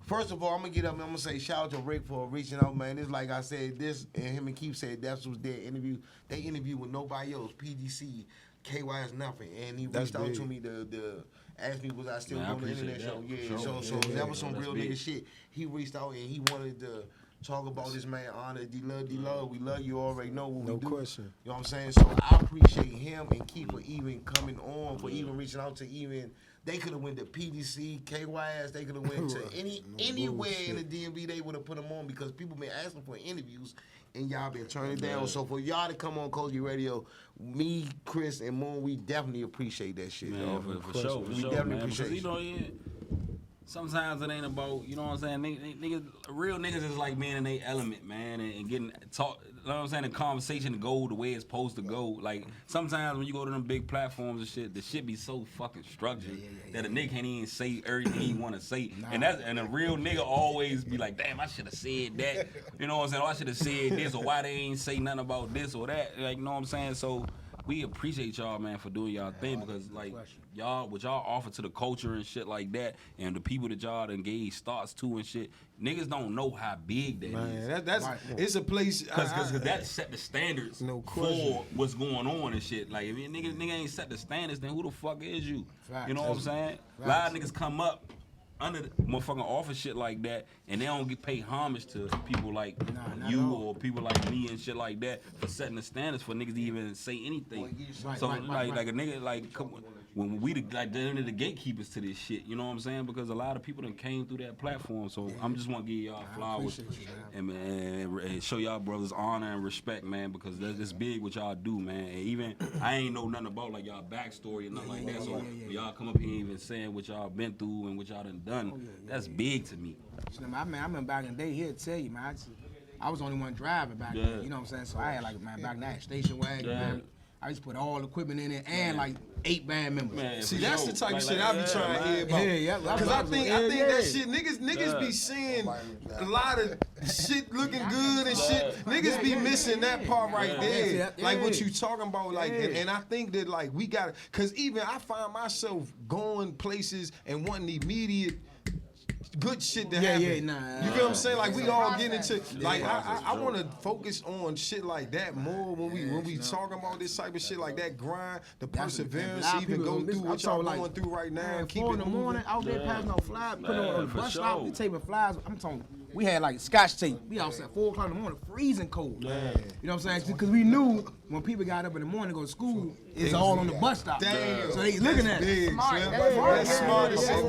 First of all, I'm gonna get up and I'm gonna say shout out to Rick for reaching out, man. It's like I said, this and him and Keith said that was their interview. They interviewed with nobody else. PDC, KYS, nothing, and he reached out to me to ask me was I still doing the internet show. Yeah, so that was some real nigga shit. He reached out and he wanted to talk about this man, Honor, D-Love. We love you, already know what we do. No question. You know what I'm saying? So I appreciate him and Keith for even coming on, for even reaching out to even, they could have went to PDC, KYS, they could have went to anywhere in the DMV they would have put them on because people been asking for interviews and y'all been turning it down. So for y'all to come on C.O.S.I Radio, me, Chris, and Moon, we definitely appreciate that shit. Man, for sure, we definitely appreciate it. You know, sometimes it ain't about, you know what I'm saying, niggas, real niggas is like being in their element, man, and getting talk, you know what I'm saying, the conversation to go the way it's supposed to go. Like, sometimes when you go to them big platforms and shit, the shit be so fucking structured that a nigga can't even say everything he want to say. And a real nigga always be like, damn, I should have said that. You know what I'm saying? Or I should have said this, or why they ain't say nothing about this or that. Like, you know what I'm saying? So we appreciate y'all, man, for doing y'all thing because, like, y'all, what y'all offer to the culture and shit like that, and the people that y'all engage starts to and shit, niggas don't know how big that is. That's it's a place because that set the standards for what's going on and shit. Like if a nigga ain't set the standards, then who the fuck is you? You know what I'm saying? A lot of niggas come up under the motherfucking office shit like that, and they don't get paid homage to people like you or people like me and shit like that for setting the standards for niggas to even say anything. So like a nigga like when we the gatekeepers to this shit, you know what I'm saying? Because a lot of people done came through that platform. So I'm just want to give y'all flowers and show y'all brothers honor and respect, man, because that's big what y'all do, man. And even I ain't know nothing about like y'all backstory and nothing like that. So when y'all come up here even saying what y'all been through and what y'all done, that's big to me. I remember back in the day, he'll tell you, man, I was the only one driving back then, you know what I'm saying? So I had like, man, back then, station wagon, man. I used to put all the equipment in it and like 8 band members. Man, see, that's the type of shit I be trying to hear about. Because I think that shit, niggas be seeing a lot of shit looking good and shit. Niggas be missing that part right there. Like what you talking about, like, and I think that like we got, because even I find myself going places and wanting immediate good shit to happen. You feel what I'm saying? Like we all get into like I want to focus on shit like that more when we talking about this type of shit like that grind, the perseverance, even go through what y'all going through right now. Keep 4 in the morning out there passing no flies, putting on the bus stop, we taping flies. I'm talking. We had like scotch tape. We outside 4 o'clock in the morning, freezing cold. You know what I'm saying? Because we knew when people got up in the morning to go to school, it's all on the bus stop. Damn. So they looking at it. That's smart as shit.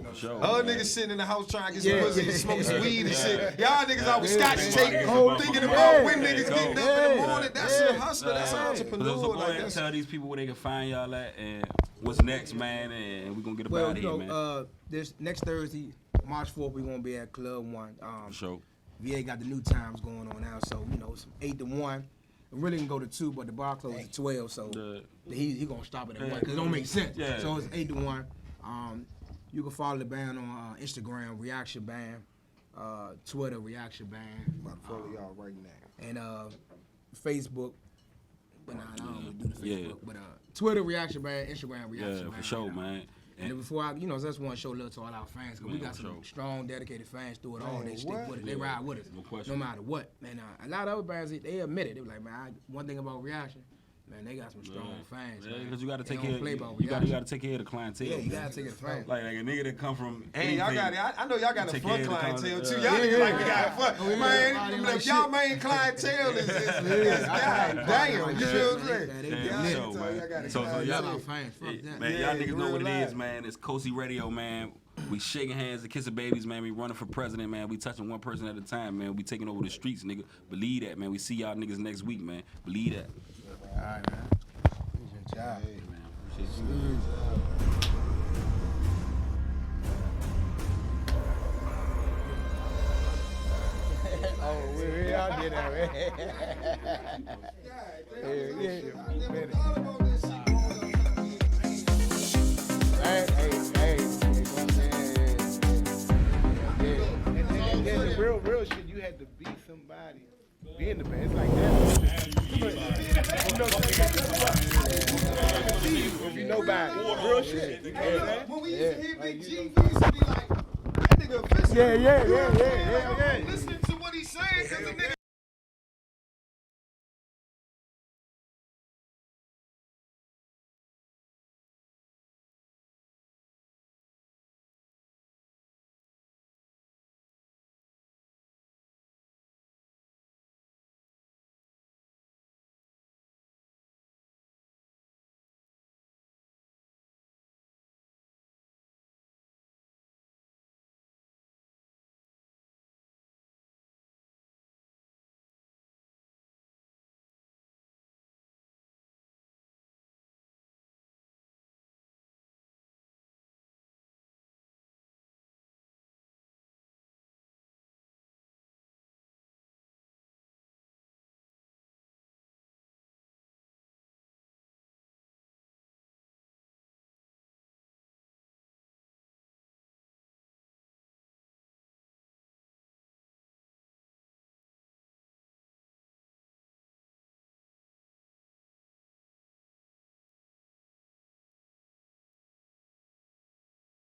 For sure. Other niggas sitting in the house trying to get some pussy and smoke some weed and shit. Y'all niggas out with scotch tape, thinking about when niggas getting up in the morning. That's a hustler. That's an entrepreneur. So go ahead and tell these people where they can find y'all at and what's next, man, and we're gonna get about here, man. This next Thursday, March 4th, we're gonna be at Club 1. Sure. VA got the new times going on now, so you know, it's 8 to 1. We really can go to 2, but the bar closes at 12, so he gonna stop it at 1 because it don't make sense. So it's 8 to 1. You can follow the band on Instagram, Reaction Band, Twitter, Reaction Band. I'm about to follow y'all right now. And Facebook. But I don't really do the Facebook. But Twitter, Reaction Band, Instagram, Reaction Band. Yeah, for sure, man. And before I just want to show love to all our fans, because we got some strong, dedicated fans through it all. They stick with it. They ride with us, no matter what. And a lot of other bands, they admit it. They were like, man, one thing about Reaction, man, they got some strong fans. Because you got to take care. You got to take care of the clientele. Yeah, you got to take care of the fans. Like a nigga that come from. Hey, y'all got it. I know y'all got a front clientele too. Y'all niggas like we got fun. Man, if y'all main clientele is goddamn. You feel what I'm saying? So y'all fans. Man, y'all niggas know what it is, man. It's C.O.S.I Radio, man. We shaking hands and kissing babies, man. We running for president, man. We touching one person at a time, man. We taking over the streets, nigga. Believe that, man. We see y'all niggas next week, man. Believe that. All right, man. Appreciate y'all. Hey, man. Appreciate you. Oh, we all did that, man. And the real shit, you had to be somebody. Be in the band. It's like that. If you know about it. Real shit. You know what I'm saying? When we used to hear Big G, we used to be like, that nigga official. Yeah. Listening to what he's saying, because the nigga